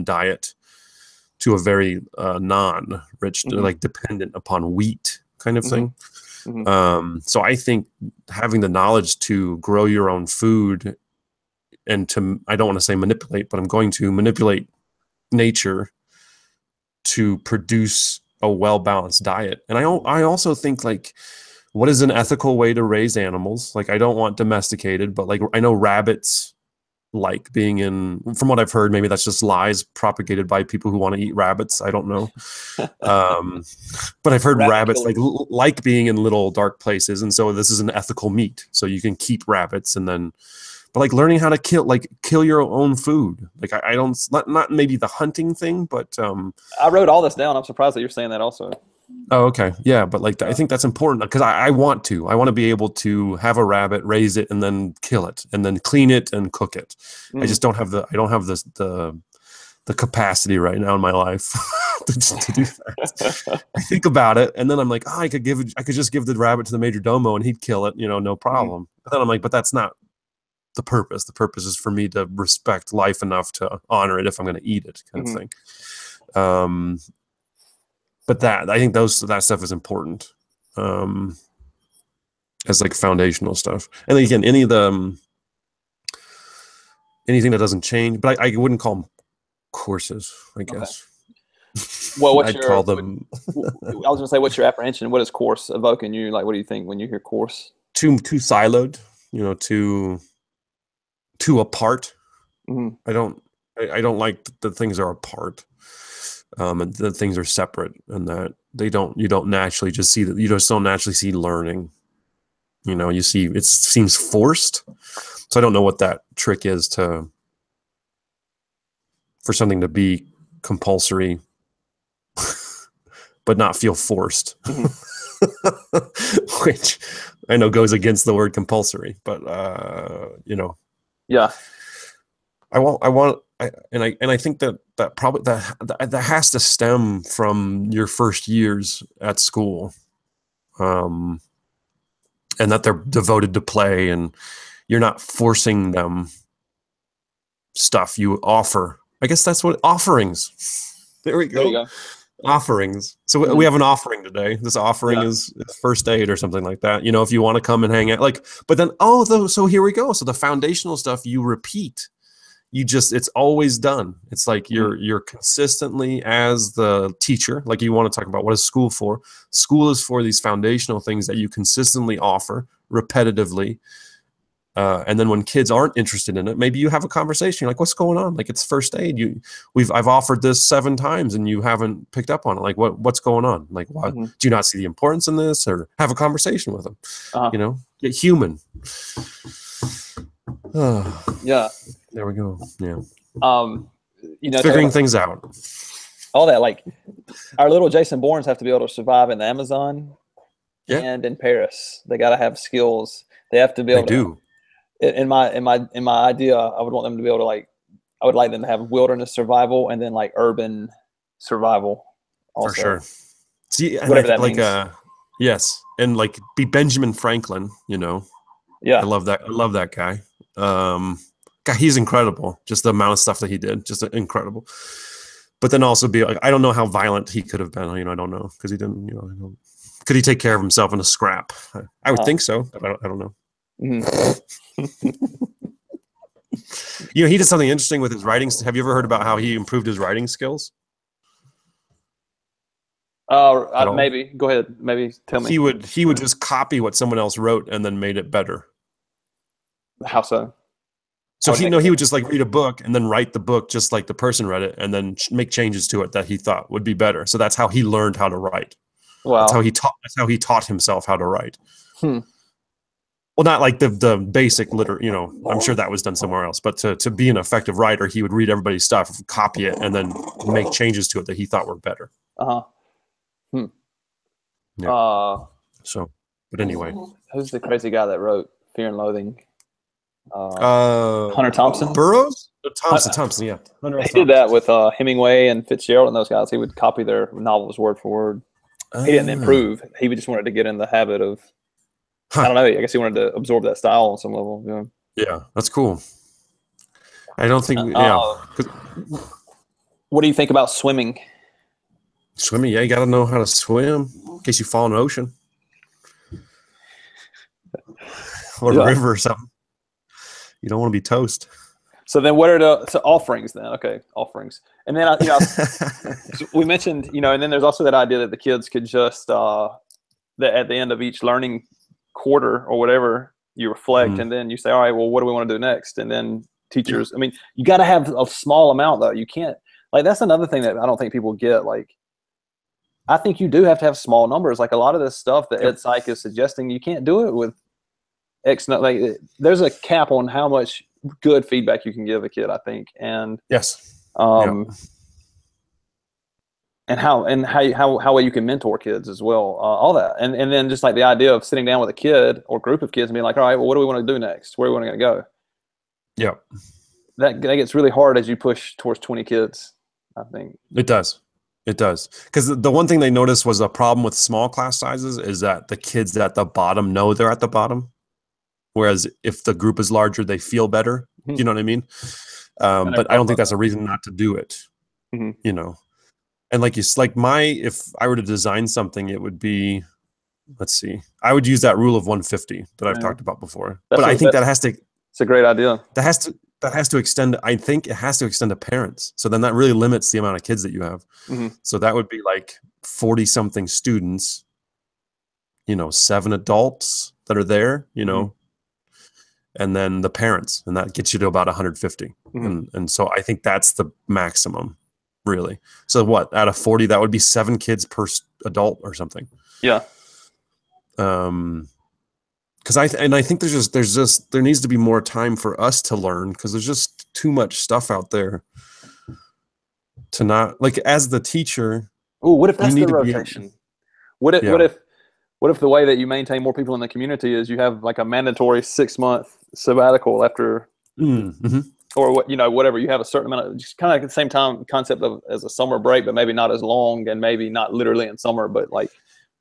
diet to a very non-rich, like dependent upon wheat kind of thing. So I think having the knowledge to grow your own food and I don't want to say manipulate, but I'm going to manipulate nature to produce a well-balanced diet. And I also think, like, what is an ethical way to raise animals? Like, I don't want domesticated, but like I know rabbits like being from what I've heard, maybe that's just lies propagated by people who want to eat rabbits. I don't know. But I've heard rabbits like being in little dark places. And so this is an ethical meat. So you can keep rabbits, but like learning how to kill your own food. Like I don't, not maybe the hunting thing, but I wrote all this down. I'm surprised that you're saying that also. Oh, okay. Yeah. But like, I think that's important because I want to be able to have a rabbit, raise it, and then kill it, and then clean it and cook it. I just don't have the capacity right now in my life to do that. I think about it, and then I'm like, I could just give the rabbit to the major domo and he'd kill it, no problem. But then I'm like, but that's not the purpose. The purpose is for me to respect life enough to honor it if I'm going to eat it, kind of thing. But I think that stuff is important as like foundational stuff. And then again, anything that doesn't change, but I wouldn't call them courses, I guess. Well, call them. I was going to say, what's your apprehension? What does course evoke in you? Like, what do you think when you hear course? Too siloed, too apart. I don't like the things are apart. And the things are separate, and that you don't naturally just see that. You just don't naturally see learning. You see it seems forced. So I don't know what that trick is for something to be compulsory, but not feel forced, which I know goes against the word compulsory, but yeah. I think that probably that has to stem from your first years at school, and that they're devoted to play, and you're not forcing them stuff. You offer. I guess that's what offerings. There we go. There you go. Offerings. So we have an offering today. This offering is first aid or something like that. If you want to come and hang out, but then so here we go. So the foundational stuff you repeat. It's always done. It's like you're consistently, as the teacher, like you want to talk about what is school for. School is for these foundational things that you consistently offer repetitively And then when kids aren't interested in it, maybe you have a conversation. You're like, what's going on? Like, it's first aid. I've offered this 7 times and you haven't picked up on it. Like, what's going on? Like, what, do you not see the importance in this? Or have a conversation with them, get human. Yeah. There we go. Yeah. Figuring things out. All that, like our little Jason Bournes have to be able to survive in the Amazon and in Paris. They got to have skills. They have to be able to. In my idea, I would want them to be able to, like, I would like them to have wilderness survival and then like urban survival also. For sure. See, whatever that means. Yes, and like be Benjamin Franklin, Yeah. I love that guy. God, he's incredible. Just the amount of stuff that he did, just incredible. But then also be like, I don't know how violent he could have been. I don't know, because he didn't. Could he take care of himself in a scrap? I would think so, but I don't know. He did something interesting with his writing. Have you ever heard about how he improved his writing skills? Maybe. Go ahead. Maybe tell me. He would just copy what someone else wrote and then made it better. How so? So he would just like read a book and then write the book just like the person read it and then make changes to it that he thought would be better. So that's how he learned how to write. Wow. That's how he taught himself how to write. Well, not like the basic I'm sure that was done somewhere else, but to be an effective writer, he would read everybody's stuff, copy it, and then make changes to it that he thought were better. Yeah. But anyway. Who's the crazy guy that wrote Fear and Loathing? Hunter Thompson? Burroughs? Thompson, yeah. He did that with Hemingway and Fitzgerald and those guys. He would copy their novels word for word. He didn't improve. He just wanted to get in the habit of, I don't know, I guess he wanted to absorb that style on some level. Yeah, that's cool. I don't think, What do you think about swimming? Swimming, yeah, you got to know how to swim in case you fall in the ocean. Or a river or something. You don't want to be toast. So then what are the offerings then? Okay, offerings. And then, we mentioned, and then there's also that idea that the kids could just, that at the end of each learning quarter or whatever, you reflect and then you say, all right, well, what do we want to do next? And then teachers, you got to have a small amount though. You can't, like, that's another thing that I don't think people get. Like, I think you do have to have small numbers. Like a lot of this stuff that Ed Psych is suggesting, you can't do it with X. Like, there's a cap on how much good feedback you can give a kid, I think. And and how you can mentor kids as well, all that, and then just like the idea of sitting down with a kid or group of kids and being like, all right, well, what do we want to do next? Where are we want to go? Yeah, that gets really hard as you push towards 20 kids. I think it does. It does, because the one thing they noticed was a problem with small class sizes is that the kids at the bottom know they're at the bottom, whereas if the group is larger, they feel better. You know what I mean? But I don't think that's a reason not to do it. And if I were to design something, it would be, let's see, I would use that rule of 150 that I've talked about before. But I think that has to. It's a great idea. That has to extend. I think it has to extend to parents. So then that really limits the amount of kids that you have. So that would be like 40 something students, 7 adults that are there, and then the parents, and that gets you to about 150. And so I think that's the maximum, really. So what, out of 40, that would be 7 kids per adult or something. Yeah. Because I think there needs to be more time for us to learn, because there's just too much stuff out there to not, like, as the teacher. Oh, what if that's the rotation? What if the way that you maintain more people in the community is you have like a mandatory 6-month sabbatical after, or whatever, you have a certain amount of, just kind of like the same time concept of as a summer break, but maybe not as long, and maybe not literally in summer, but like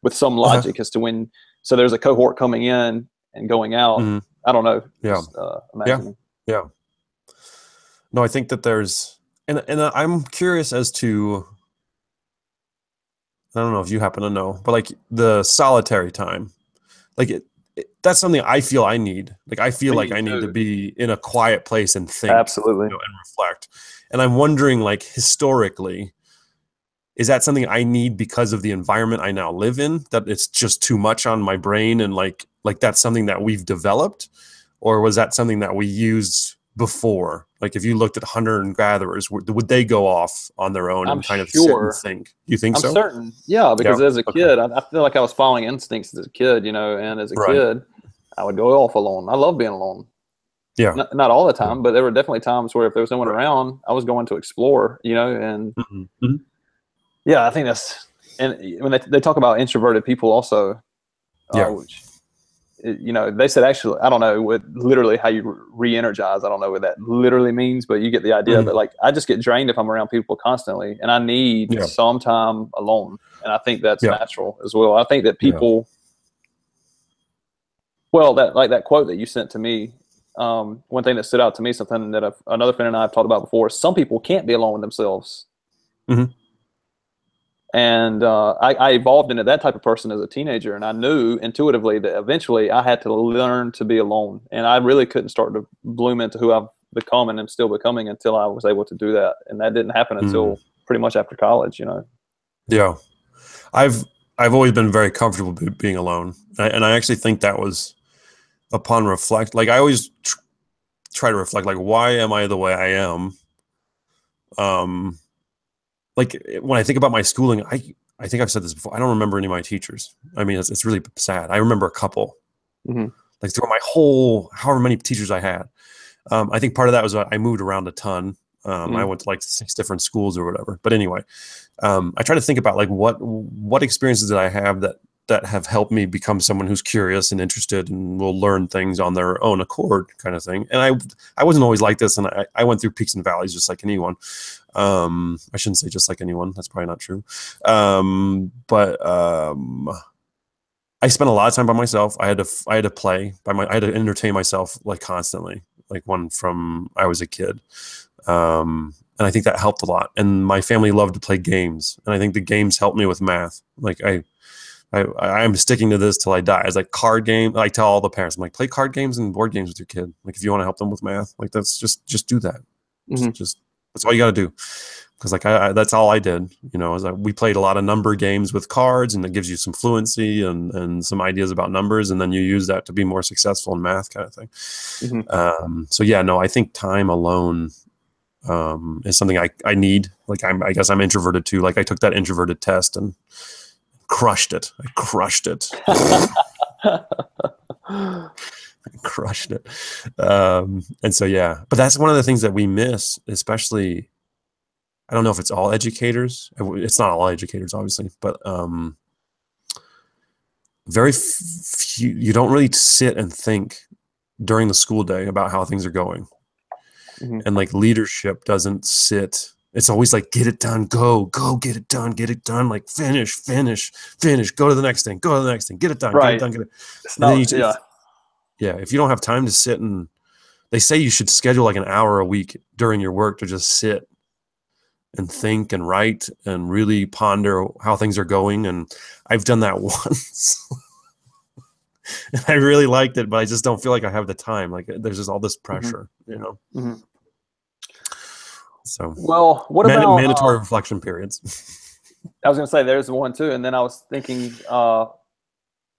with some logic as to when. So there's a cohort coming in and going out. I don't know. Just, yeah. No, I think that there's, and I'm curious as to, I don't know if you happen to know, but like the solitary time, like that's something I feel I need. Like I feel like I need to be in a quiet place and think. Absolutely. And reflect. And I'm wondering, like, historically, is that something I need because of the environment I now live in, that it's just too much on my brain, and like that's something that we've developed? or was that something that we used before? Like if you looked at hunter and gatherers, would they go off on their own and kind of sit and think? You think so? I'm certain. Yeah, because as a kid, I feel like I was following instincts as a kid, you know, and as a kid, I would go off alone. I love being alone. Yeah. Not all the time, but there were definitely times where if there was no one around, I was going to explore, you know, and yeah, I think that's, and when they talk about introverted people also, which, you know, they said actually, I don't know what literally how you re-energize. I don't know what that literally means, but you get the idea. But like, I just get drained if I'm around people constantly, and I need some time alone. And I think that's natural as well. I think that people, well, that like that quote that you sent to me, one thing that stood out to me, something that another friend and I have talked about before, some people can't be alone with themselves. And I evolved into that type of person as a teenager, and I knew intuitively that eventually I had to learn to be alone, and I really couldn't start to bloom into who I've become and am still becoming until I was able to do that, and that didn't happen until pretty much after college, you know. Yeah, I've always been very comfortable being alone, and I actually think that was upon reflect. Like I always try to reflect, like why am I the way I am? Like when I think about my schooling, I think I've said this before. I don't remember any of my teachers. I mean, it's really sad. I remember a couple, like through my whole, however many teachers I had. I think part of that was I moved around a ton. I went to like 6 different schools or whatever. But anyway, I try to think about like what experiences did I have that have helped me become someone who's curious and interested and will learn things on their own accord, kind of thing. And I wasn't always like this, and I went through peaks and valleys just like anyone. I shouldn't say just like anyone. That's probably not true. But I spent a lot of time by myself. I had to play I had to entertain myself like constantly, like from I was a kid. And I think that helped a lot. And my family loved to play games, and I think the games helped me with math. Like I'm sticking to this till I die. It's like card game. I tell all the parents, I'm like, play card games and board games with your kid. Like if you want to help them with math, like that's just do that. Just that's all you got to do. Because like that's all I did. You know, we played a lot of number games with cards, and it gives you some fluency and some ideas about numbers, and then you use that to be more successful in math, kind of thing. So yeah, no, I think time alone is something I need. Like I guess I'm introverted too. Like I took that introverted test and crushed it. I crushed it. I crushed it. And so, yeah, but that's one of the things that we miss, especially, I don't know if it's all educators. It's not all educators, obviously, but very few, you don't really sit and think during the school day about how things are going. And like leadership doesn't sit. It's always like, get it done, go, get it done, like finish, go to the next thing, get it done, get it done, get it. It's not, yeah, if you don't have time to sit, and they say you should schedule like an hour a week during your work to just sit and think and write and really ponder how things are going. And I've done that once. And I really liked it, but I just don't feel like I have the time. Like there's just all this pressure, you know? So, well, what about mandatory reflection periods? I was going to say there's one too, and then I was thinking, well,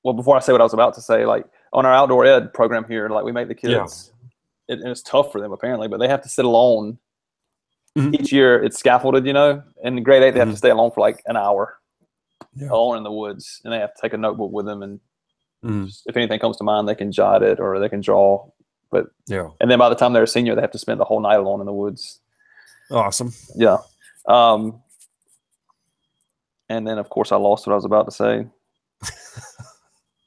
before I say what I was about to say, like on our outdoor ed program here, like we make the kids, and it's tough for them apparently, but they have to sit alone each year. It's scaffolded, you know. In grade 8, they have to stay alone for like an hour, alone in the woods, and they have to take a notebook with them, and if anything comes to mind, they can jot it or they can draw. But and then by the time they're a senior, they have to spend the whole night alone in the woods. Awesome. Yeah. And then, of course, I lost what I was about to say.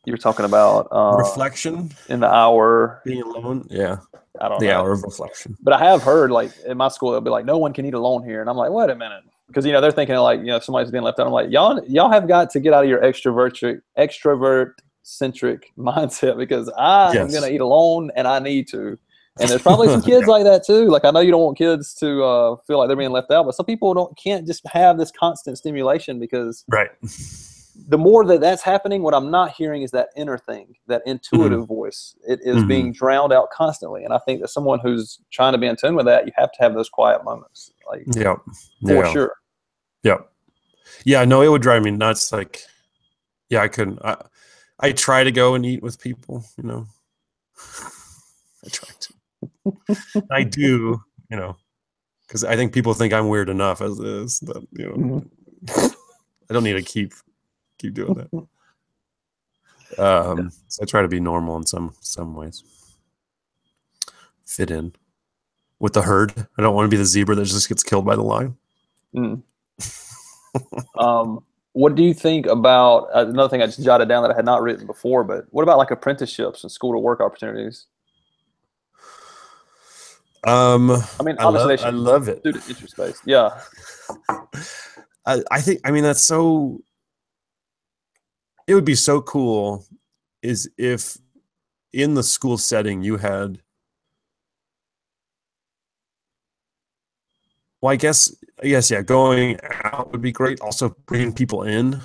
You were talking about reflection in the hour. Being alone. Yeah. I don't know. The hour of reflection. But I have heard, like, in my school, they'll be like, no one can eat alone here. And I'm like, wait a minute. Because, you know, they're thinking, like, you know, somebody's being left out. I'm like, y'all have got to get out of your extrovert-centric mindset, because I am going to eat alone, and I need to. And there's probably some kids like that too. Like I know you don't want kids to feel like they're being left out, but some people can't just have this constant stimulation, because the more that's happening, what I'm not hearing is that inner thing, that intuitive voice. It is being drowned out constantly. And I think that someone who's trying to be in tune with that, you have to have those quiet moments. Like for sure. Yeah, no, it would drive me nuts. Like, I couldn't. I try to go and eat with people, you know. I try to. I do, because I think people think I'm weird enough as is. That I don't need to keep doing that. So I try to be normal in some ways. Fit in with the herd. I don't want to be the zebra that just gets killed by the lion. What do you think about another thing I just jotted down that I had not written before, but what about like apprenticeships and school to work opportunities? I mean, obviously I love it. Student interest based. Yeah. I think, that's so, it would be so cool is if in the school setting you had, well, I guess, yeah, going out would be great. Also bringing people in,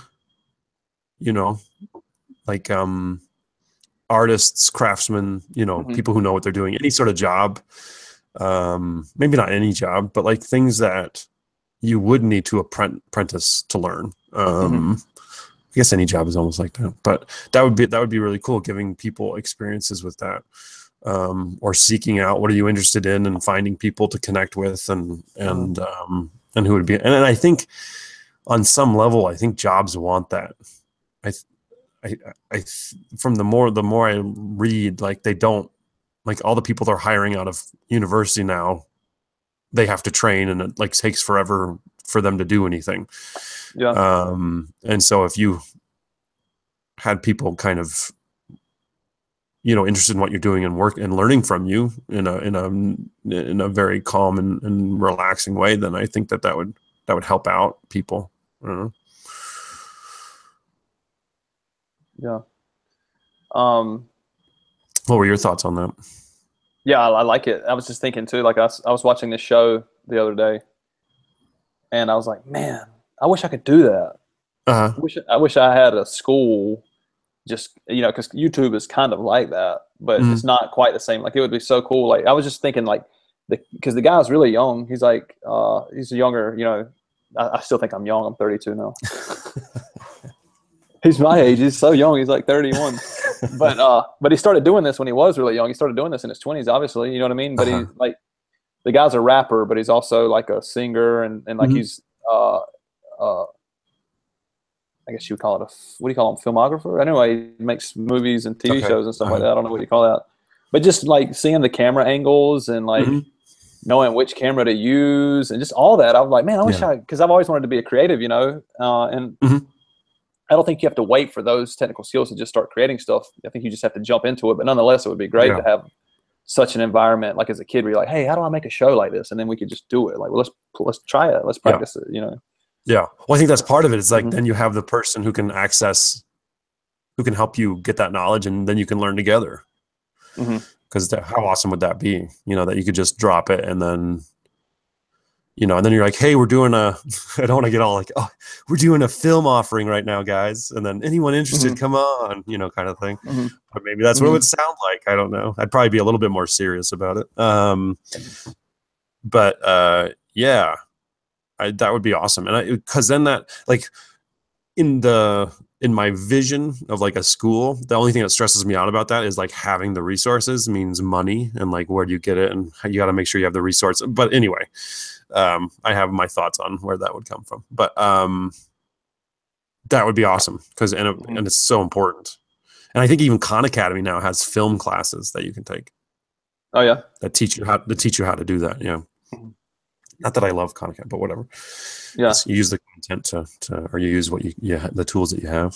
like artists, craftsmen, people who know what they're doing, any sort of job. Maybe not any job, but like things that you would need to apprentice to learn. I guess any job is almost like that, but that would be really cool, giving people experiences with that. Or seeking out what are you interested in and finding people to connect with and who would be. And I think on some level, I think jobs want that. I from the more I read, like they don't, like all the people they're hiring out of university now, they have to train and it like takes forever for them to do anything. Yeah. And so if you had people kind of, interested in what you're doing and work and learning from you in a very calm and relaxing way, then I think that would help out people. I don't know. Yeah. What were your thoughts on that? Yeah, I like it. I was just thinking too, like I was watching this show the other day and I was like, man, I wish I could do that. I wish I had a school, just, because YouTube is kind of like that, but it's not quite the same. Like it would be so cool. Like I was just thinking like because the guy's really young. He's like, he's younger, I still think I'm young. I'm 32 now. He's my age. He's so young. He's like 31. But he started doing this when he was really young. He started doing this in his 20s, obviously. You know what I mean? But he's like, the guy's a rapper, but he's also like a singer and like he's I guess you would call it what do you call him? Filmographer? Anyway, he makes movies and TV shows and stuff like that. I don't know what you call that. But just like seeing the camera angles and like knowing which camera to use and just all that, I was like, man, I wish because I've always wanted to be a creative, and I don't think you have to wait for those technical skills to just start creating stuff. I think you just have to jump into it. But nonetheless, it would be great to have such an environment, like as a kid, where you're like, hey, how do I make a show like this? And then we could just do it. Like, well, let's try it. Let's practice it, Yeah. Well, I think that's part of it. It's like then you have the person who can help you get that knowledge, and then you can learn together. Because how awesome would that be? That you could just drop it and then, and then you're like, hey, we're doing I don't want to get all like, oh, we're doing a film offering right now, guys. And then anyone interested, come on, kind of thing. But maybe that's what it would sound like. I don't know. I'd probably be a little bit more serious about it. But yeah. That would be awesome. And because then that, like in my vision of like a school, the only thing that stresses me out about that is like having the resources means money and like, where do you get it? And you got to make sure you have the resource. But anyway, I have my thoughts on where that would come from, but that would be awesome and it's so important. And I think even Khan Academy now has film classes that you can take. Oh yeah. That teach you how to do that. Yeah. Not that I love Khan Academy, but whatever. Yeah. You use the content or you use what the tools that you have.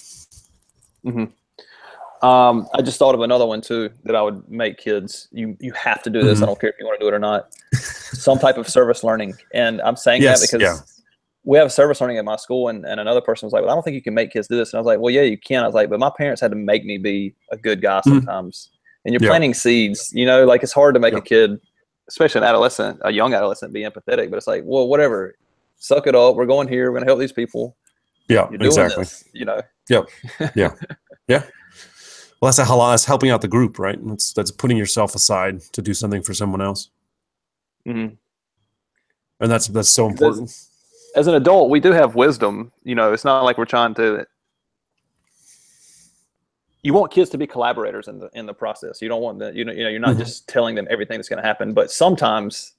I just thought of another one too that I would make kids. You have to do this. I don't care if you want to do it or not. Some type of service learning, and I'm saying that because we have service learning at my school, and another person was like, "Well, I don't think you can make kids do this." And I was like, "Well, yeah, you can." I was like, "But my parents had to make me be a good guy sometimes." And you're planting seeds. Like it's hard to make a kid, especially a young adolescent, be empathetic. But it's like, well, whatever, suck it up. We're going here. We're going to help these people. Yeah, you're doing this, Yep. Yeah. Well, that's helping out the group, right? That's putting yourself aside to do something for someone else. And that's so important. As an adult, we do have wisdom. It's not like we're trying to, you want kids to be collaborators in the process. You don't want that, you're not just telling them everything that's going to happen, but sometimes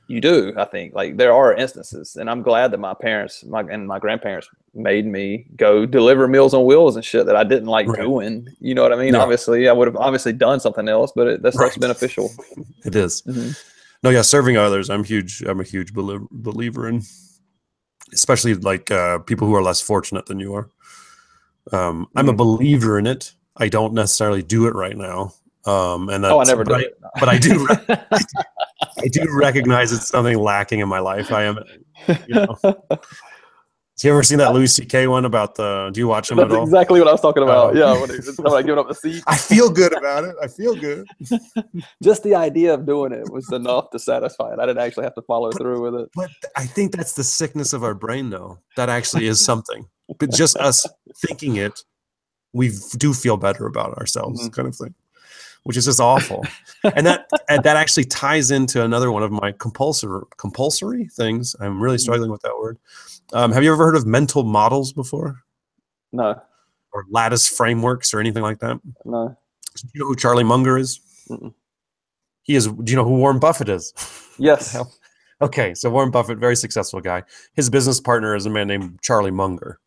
you do. I think like there are instances, and I'm glad that my parents, my grandparents made me go deliver Meals on Wheels and shit that I didn't like doing. You know what I mean? Yeah. Obviously, I would have obviously done something else, but that stuff's beneficial. It is. No, yeah, serving others. I'm a huge believer in, especially like people who are less fortunate than you are. I'm a believer in it. I don't necessarily do it right now. And that's, I never do it. But I do. I do recognize it's something lacking in my life. I am, you know. Have you ever seen that Louis C.K. one about do you watch him at all? That's exactly what I was talking about. Yeah, when he's giving up the seat. I feel good about it. I feel good. Just the idea of doing it was enough to satisfy it. I didn't actually have to follow through with it. But I think that's the sickness of our brain, though. That actually is something. But just us thinking it, we do feel better about ourselves, kind of thing, which is just awful. and that actually ties into another one of my compulsory things. I'm really struggling with that word. Have you ever heard of mental models before? No. Or lattice frameworks or anything like that? No. Do you know who Charlie Munger is? He is. Do you know who Warren Buffett is? Yes. Okay, so Warren Buffett, very successful guy. His business partner is a man named Charlie Munger.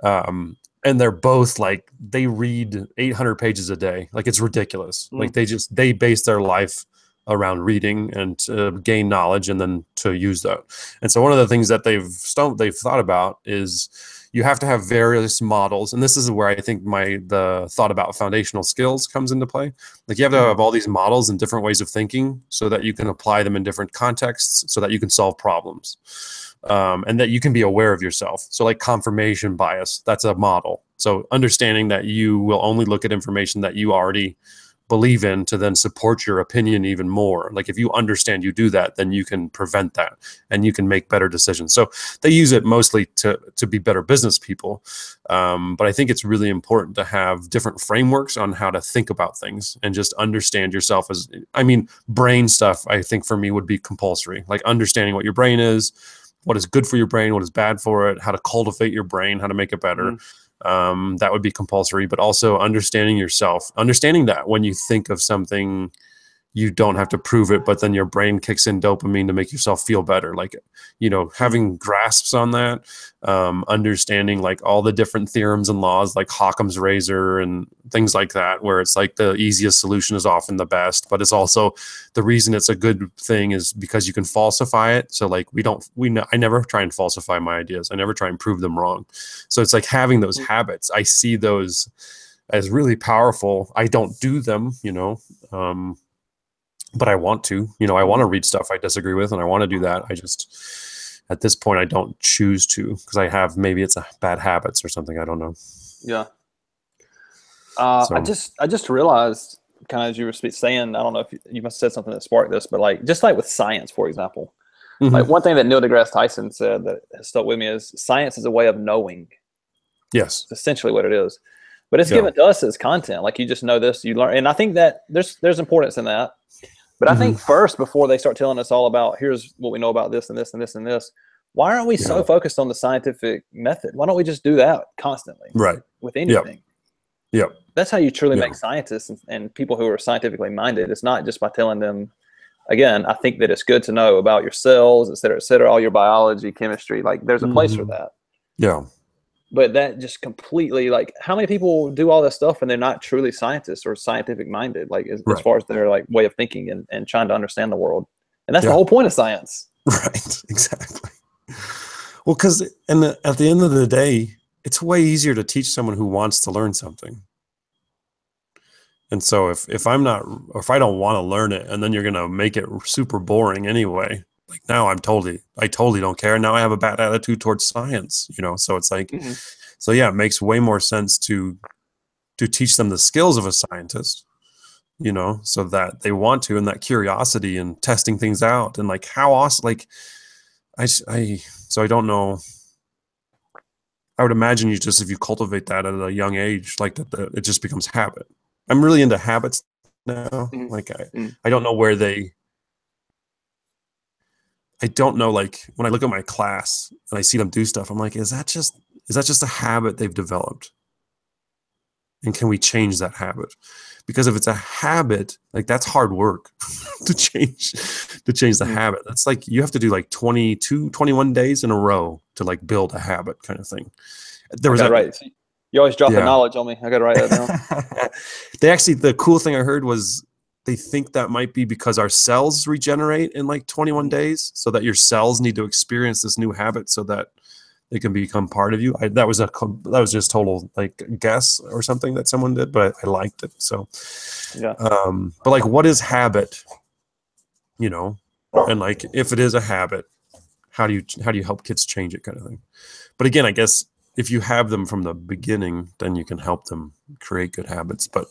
And they're both like, they read 800 pages a day. Like, it's ridiculous. Like, they base their life around reading and to gain knowledge and then to use that. And so one of the things that they've thought about is you have to have various models. And this is where I think the thought about foundational skills comes into play. Like, you have to have all these models and different ways of thinking so that you can apply them in different contexts so that you can solve problems. And that you can be aware of yourself. So like confirmation bias, that's a model. So understanding that you will only look at information that you already believe in to then support your opinion even more. Like, if you understand you do that, then you can prevent that and you can make better decisions. So they use it mostly to be better business people. But I think it's really important to have different frameworks on how to think about things and just understand yourself as, brain stuff, I think for me would be compulsory. Like understanding what your brain is, what is good for your brain, what is bad for it, how to cultivate your brain, how to make it better. That would be compulsory, but also understanding yourself, understanding that when you think of something, you don't have to prove it, but then your brain kicks in dopamine to make yourself feel better. Like, having grasps on that, understanding like all the different theorems and laws, like Occam's razor and things like that, where it's like the easiest solution is often the best, but it's also the reason it's a good thing is because you can falsify it. So like I never try and falsify my ideas. I never try and prove them wrong. So it's like having those habits. I see those as really powerful. I don't do them, but I want to, I want to read stuff I disagree with, and I want to do that. I just, at this point, I don't choose to because maybe it's a bad habits or something. I don't know. Yeah. I just realized, kind of as you were saying, I don't know if you must have said something that sparked this, but like, just like with science, for example, like one thing that Neil deGrasse Tyson said that has stuck with me is science is a way of knowing. Yes. It's essentially what it is. But it's given to us as content. Like, you just know this, you learn. And I think that there's importance in that. But I think first, before they start telling us all about, here's what we know about this and this and this and this, why aren't we so focused on the scientific method? Why don't we just do that constantly? Right. With anything. Yep. That's how you truly make scientists and people who are scientifically minded. It's not just by telling them, again, I think that it's good to know about your cells, et cetera, all your biology, chemistry. Like, there's a place for that. Yeah. But that just completely, like, how many people do all this stuff and they're not truly scientists or scientific minded, like as far as their like way of thinking and trying to understand the world. And that's the whole point of science. Right. Exactly. Well, because at the end of the day, it's way easier to teach someone who wants to learn something. And so if I don't want to learn it, and then you're going to make it super boring anyway, like now I totally don't care. Now I have a bad attitude towards science, so it's like, so yeah, it makes way more sense to teach them the skills of a scientist, so that they want to, and that curiosity and testing things out and like how awesome, like so I don't know. I would imagine if you cultivate that at a young age, like that, it just becomes habit. I'm really into habits now. Like I don't know where I don't know, like when I look at my class and I see them do stuff, I'm like, is that just a habit they've developed? And can we change that habit? Because if it's a habit, like that's hard work to change the habit. That's like you have to do like 22, 21 days in a row to like build a habit kind of thing. There was right. You always drop the knowledge on me. I got to write that down. The cool thing I heard was they think that might be because our cells regenerate in like 21 days, so that your cells need to experience this new habit so that they can become part of you. That was just total like guess or something that someone did, but I liked it. So, yeah. But like, what is habit? You know, and like, if it is a habit, how do you help kids change it, kind of thing. But again, I guess if you have them from the beginning, then you can help them create good habits. But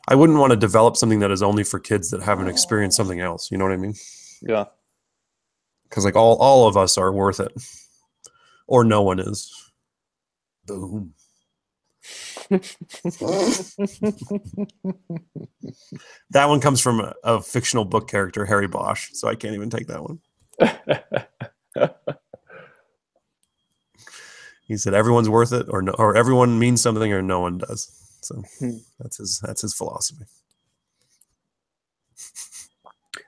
I wouldn't want to develop something that is only for kids that haven't experienced something else. You know what I mean? Yeah. Because like all of us are worth it. Or no one is. Boom. That one comes from a fictional book character, Harry Bosch, so I can't even take that one. He said everyone's worth it, or everyone means something, or no one does. So that's his philosophy.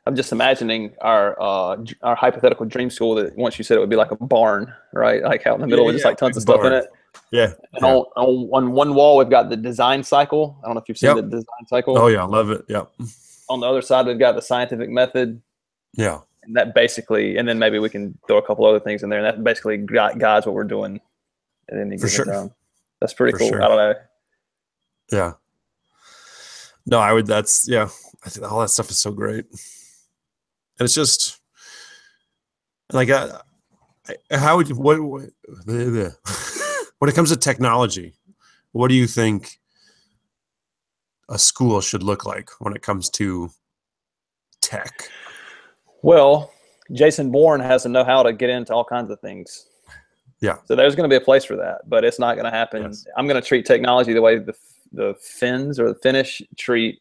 I'm just imagining our hypothetical dream school that once you said it would be like a barn, right? Like out in the middle with just like tons of stuff in it. Yeah. And on one wall, we've got the design cycle. I don't know if you've seen the design cycle. Oh, yeah. Love it. Yeah. On the other side, we've got the scientific method. Yeah. And that basically, and then maybe we can throw a couple other things in there. And that basically guides what we're doing at any given time. That's pretty cool. Sure. I don't know. Yeah. No, I think all that stuff is so great. And it's just like, how would you, when it comes to technology, what do you think a school should look like when it comes to tech? Well, Jason Bourne has to know how to get into all kinds of things. Yeah. So there's going to be a place for that, but it's not going to happen. Yes. I'm going to treat technology the way the Finns or the Finnish treat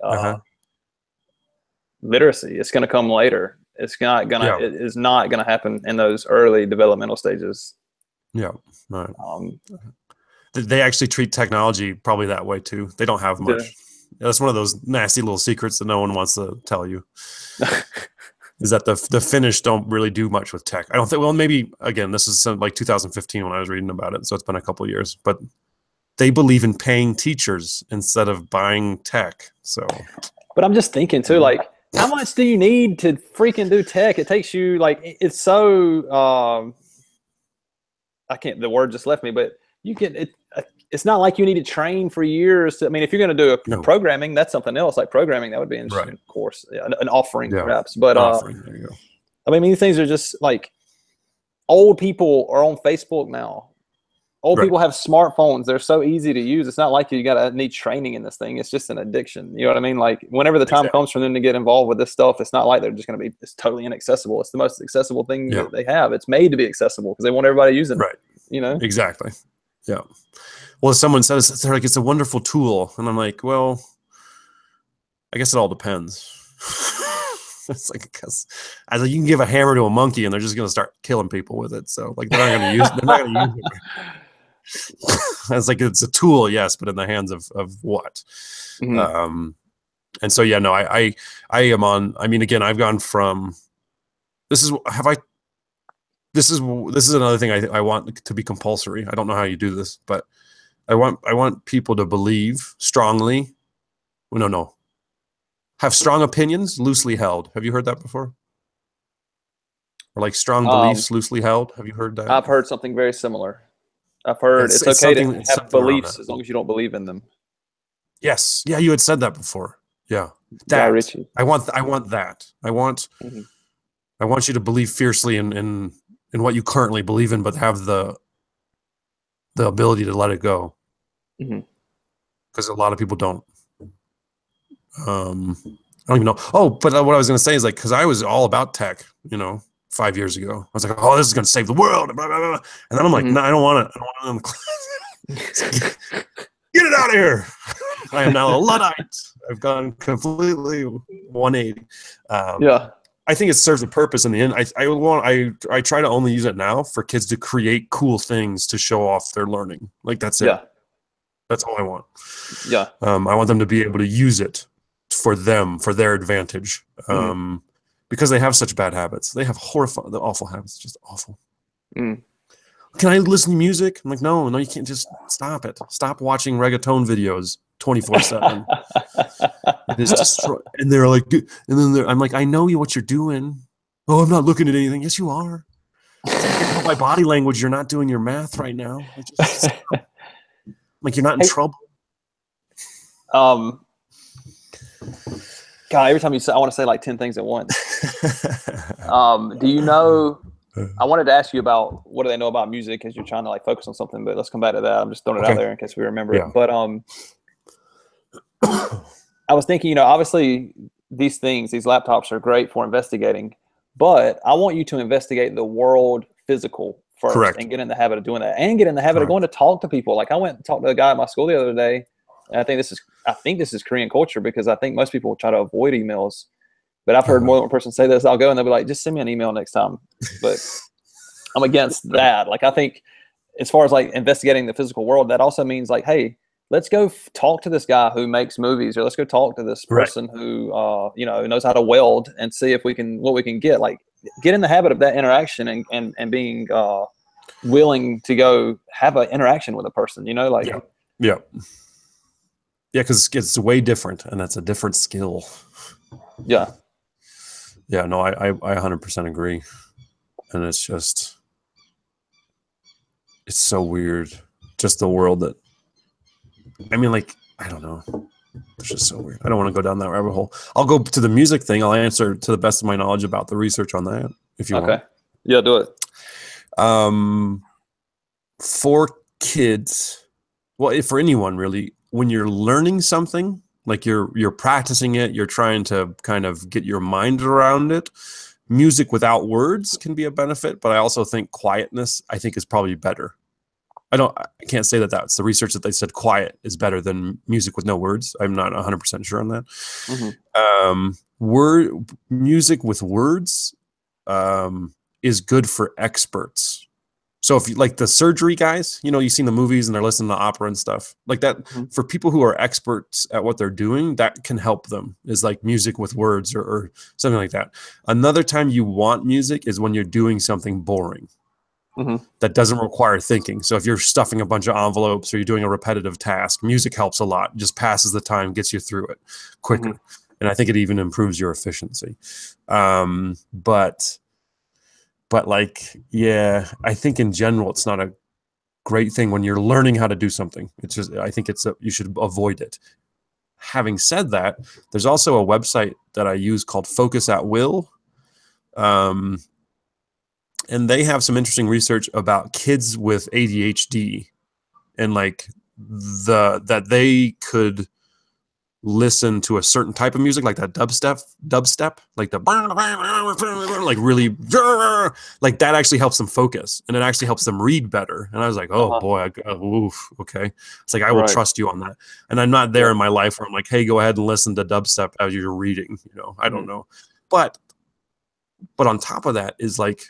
literacy. It's going to come later. It's not going to. It is not going to happen in those early developmental stages. Yeah. Right. They actually treat technology probably that way too. They don't have much. That's one of those nasty little secrets that no one wants to tell you. Is that the Finnish don't really do much with tech. I don't think. Well, maybe again, this is like 2015 when I was reading about it, so it's been a couple of years. But they believe in paying teachers instead of buying tech. So. But I'm just thinking too, like, how much do you need to freaking do tech? It takes you like it's so. I can't. The word just left me, but you can. It's not like you need to train for years. To, I mean, if you're going to do programming, that's something else. Like programming, that would be an interesting course, an offering perhaps. But there you go. I mean, these things are just like old people are on Facebook now. Old people have smartphones. They're so easy to use. It's not like you got to need training in this thing. It's just an addiction. You know what I mean? Like whenever the time comes for them to get involved with this stuff, it's not like they're just going to be it's totally inaccessible. It's the most accessible thing that they have. It's made to be accessible because they want everybody using it. Right. You know? Exactly. Yeah. Well, someone says they're like, it's a wonderful tool. And I'm like, well, I guess it all depends. It's like, because you can give a hammer to a monkey and they're just going to start killing people with it. So like, they're not going to use it. It's like, it's a tool. Yes. But in the hands of what? Mm-hmm. And so, yeah, no, I am on, I mean, again, I've gone from, this is another thing I want to be compulsory. I don't know how you do this, but I want people to believe strongly. Well, no. Have strong opinions, loosely held. Have you heard that before? Or like strong beliefs, loosely held. Have you heard that? I've heard something very similar. I've heard it's okay to have beliefs as long as you don't believe in them. Yes. Yeah, you had said that before. Yeah. That. I want that. I want you to believe fiercely in what you currently believe in, but have the ability to let it go. Because a lot of people don't. I don't even know. Oh, but what I was going to say is like, because I was all about tech, 5 years ago. I was like, oh, this is going to save the world. Blah, blah, blah. And then I'm like, no, I don't want it. I don't want it. Get it out of here. I am now a Luddite. I've gone completely 180. I think it serves a purpose in the end. I try to only use it now for kids to create cool things to show off their learning. Like that's it. That's all I want. Yeah. I want them to be able to use it for them, for their advantage. Because they have such bad habits. They have horrifying, awful habits, just awful. Can I listen to music? I'm like, no, you can't. Just stop it. Stop watching reggaeton videos 24/7. It's destroy. And they're like, and then I'm like, I know what you're doing. Oh, I'm not looking at anything. Yes, you are. By body language, you're not doing your math right now. Like you're not in trouble. God, every time you say, I want to say like 10 things at once. Do you know? I wanted to ask you about what do they know about music as you're trying to like focus on something, but let's come back to that. I'm just throwing it out there in case we remember it. But I was thinking, obviously these things, these laptops are great for investigating, but I want you to investigate the world physical first and get in the habit of doing that and get in the habit of going to talk to people. Like I went and talked to a guy at my school the other day, and I think this is Korean culture because I think most people try to avoid emails. But I've heard more than one person say this. I'll go and they'll be like, just send me an email next time. But I'm against that. Like, I think as far as like investigating the physical world, that also means like, hey, let's go talk to this guy who makes movies, or let's go talk to this person who, knows how to weld and see if what we can get. Like, get in the habit of that interaction and being willing to go have an interaction with a person, Yeah, because it's way different, and that's a different skill. Yeah. Yeah, no, I 100% agree. And it's so weird. Just the world that, I mean, like, I don't know. It's just so weird. I don't want to go down that rabbit hole. I'll go to the music thing. I'll answer to the best of my knowledge about the research on that, if you want. Okay. Yeah, do it. For kids, well, for anyone really, when you're learning something, like you're practicing it, you're trying to kind of get your mind around it. Music without words can be a benefit, but I also think quietness, I think, is probably better. I can't say that that's the research that they said quiet is better than music with no words. I'm not 100% sure on that. Music with words is good for experts. So if you like the surgery guys, you've seen the movies and they're listening to opera and stuff like that. For people who are experts at what they're doing, that can help them, is like music with words or something like that. Another time you want music is when you're doing something boring that doesn't require thinking. So if you're stuffing a bunch of envelopes or you're doing a repetitive task, music helps a lot. It just passes the time, gets you through it quicker. And I think it even improves your efficiency. But like, yeah, I think in general, it's not a great thing when you're learning how to do something. It's just, I think you should avoid it. Having said that, there's also a website that I use called Focus at Will. And they have some interesting research about kids with ADHD and like that they could listen to a certain type of music, like that dubstep, like the like really like that actually helps them focus, and it actually helps them read better. And I was like, oh boy, okay. It's like I will trust you on that. And I'm not there in my life where I'm like, hey, go ahead and listen to dubstep as you're reading. I don't know, but on top of that is like,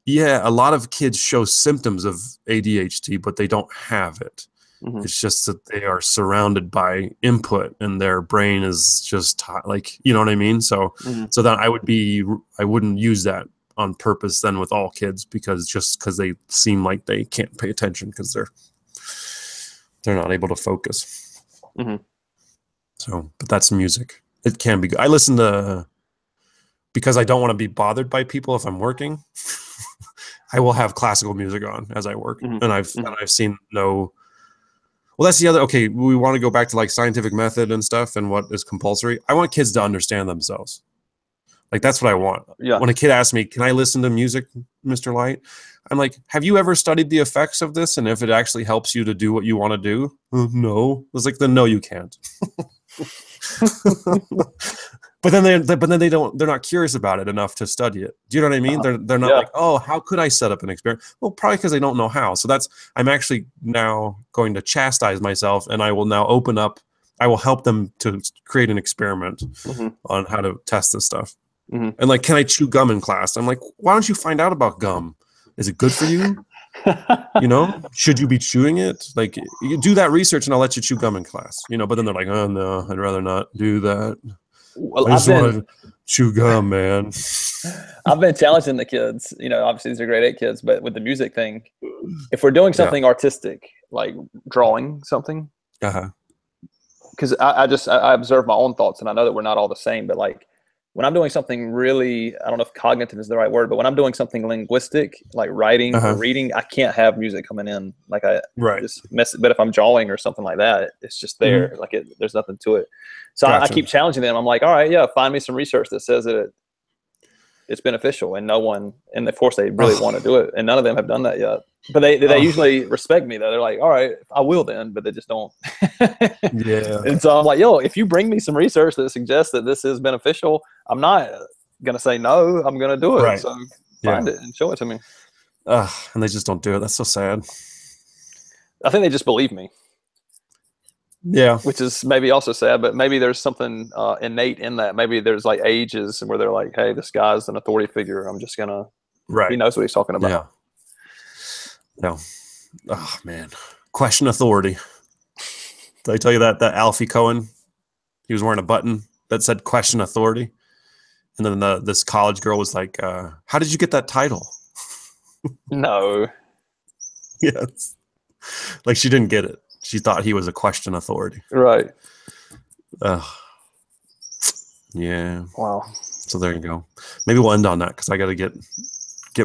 yeah, a lot of kids show symptoms of ADHD, but they don't have it. It's just that they are surrounded by input and their brain is just like, you know what I mean? So then I wouldn't use that on purpose then with all kids, because they seem like they can't pay attention because they're not able to focus. So, but that's music. It can be good. I listen to, because I don't want to be bothered by people if I'm working, I will have classical music on as I work. And I've seen no. Well, that's the other. Okay, we want to go back to like scientific method and stuff and what is compulsory. I want kids to understand themselves. Like that's what I want. Yeah. When a kid asks me, "Can I listen to music, Mr. Light?" I'm like, "Have you ever studied the effects of this and if it actually helps you to do what you want to do?" No. It's like, then no, you can't. But then they're not curious about it enough to study it. Do you know what I mean? They're not like, oh, how could I set up an experiment? Well, probably because they don't know how. So I'm actually now going to chastise myself, and I will now open up. I will help them to create an experiment on how to test this stuff. And like, can I chew gum in class? I'm like, why don't you find out about gum? Is it good for you? You know, should you be chewing it? Like, you do that research and I'll let you chew gum in class, you know, but then they're like, oh no, I'd rather not do that. Well, I just want to chew gum, man. I've been challenging the kids, you know, obviously these are grade 8 kids, but with the music thing, if we're doing something artistic, like drawing something, because I observe my own thoughts and I know that we're not all the same, but like when I'm doing something really, I don't know if cognitive is the right word, but when I'm doing something linguistic, like writing or reading, I can't have music coming in. Like I just mess it. But if I'm drawing or something like that, it's just there. Like there's nothing to it. So I keep challenging them. I'm like, all right, yeah, find me some research that says that it's beneficial, and no one, and of course they really want to do it, and none of them have done that yet. But they usually respect me though. They're like, all right, I will then, but they just don't. Yeah. And so I'm like, yo, if you bring me some research that suggests that this is beneficial, I'm not gonna say no. I'm gonna do it. Right. So find it and show it to me. And they just don't do it. That's so sad. I think they just believe me. Yeah. Which is maybe also sad, but maybe there's something innate in that. Maybe there's like ages where they're like, hey, this guy's an authority figure. I'm just gonna. He knows what he's talking about. Yeah. No. Oh man. Question authority. Did I tell you that Alfie Cohen, he was wearing a button that said question authority? And then this college girl was like, how did you get that title? No. Yes. Like she didn't get it. She thought he was a question authority. Right. Yeah. Wow. So there you go. Maybe we'll end on that because I got to get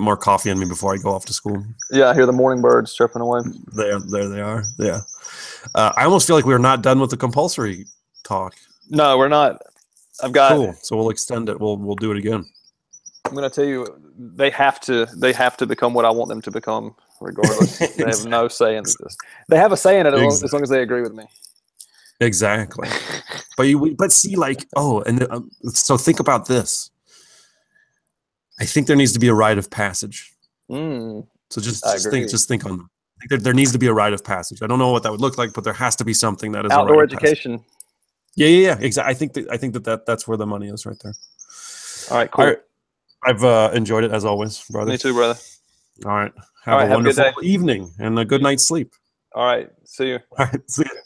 more coffee in me before I go off to school. Yeah, I hear the morning birds chirping away. There they are. Yeah. I almost feel like we're not done with the compulsory talk. No, we're not. I've got. Cool. So we'll extend it. We'll do it again. I'm going to tell you, they have to become what I want them to become, regardless. They have no say in this. They have a say in it as long as they agree with me. Exactly. But see, like, so think about this. I think there needs to be a rite of passage. So just think on. I think there needs to be a rite of passage. I don't know what that would look like, but there has to be something that is outdoor education. Passage. Yeah. Exactly. I think that's where the money is right there. All right, cool. I've enjoyed it as always, brother. Me too, brother. All right. Have a wonderful evening and a good night's sleep. All right. See you. All right. See you.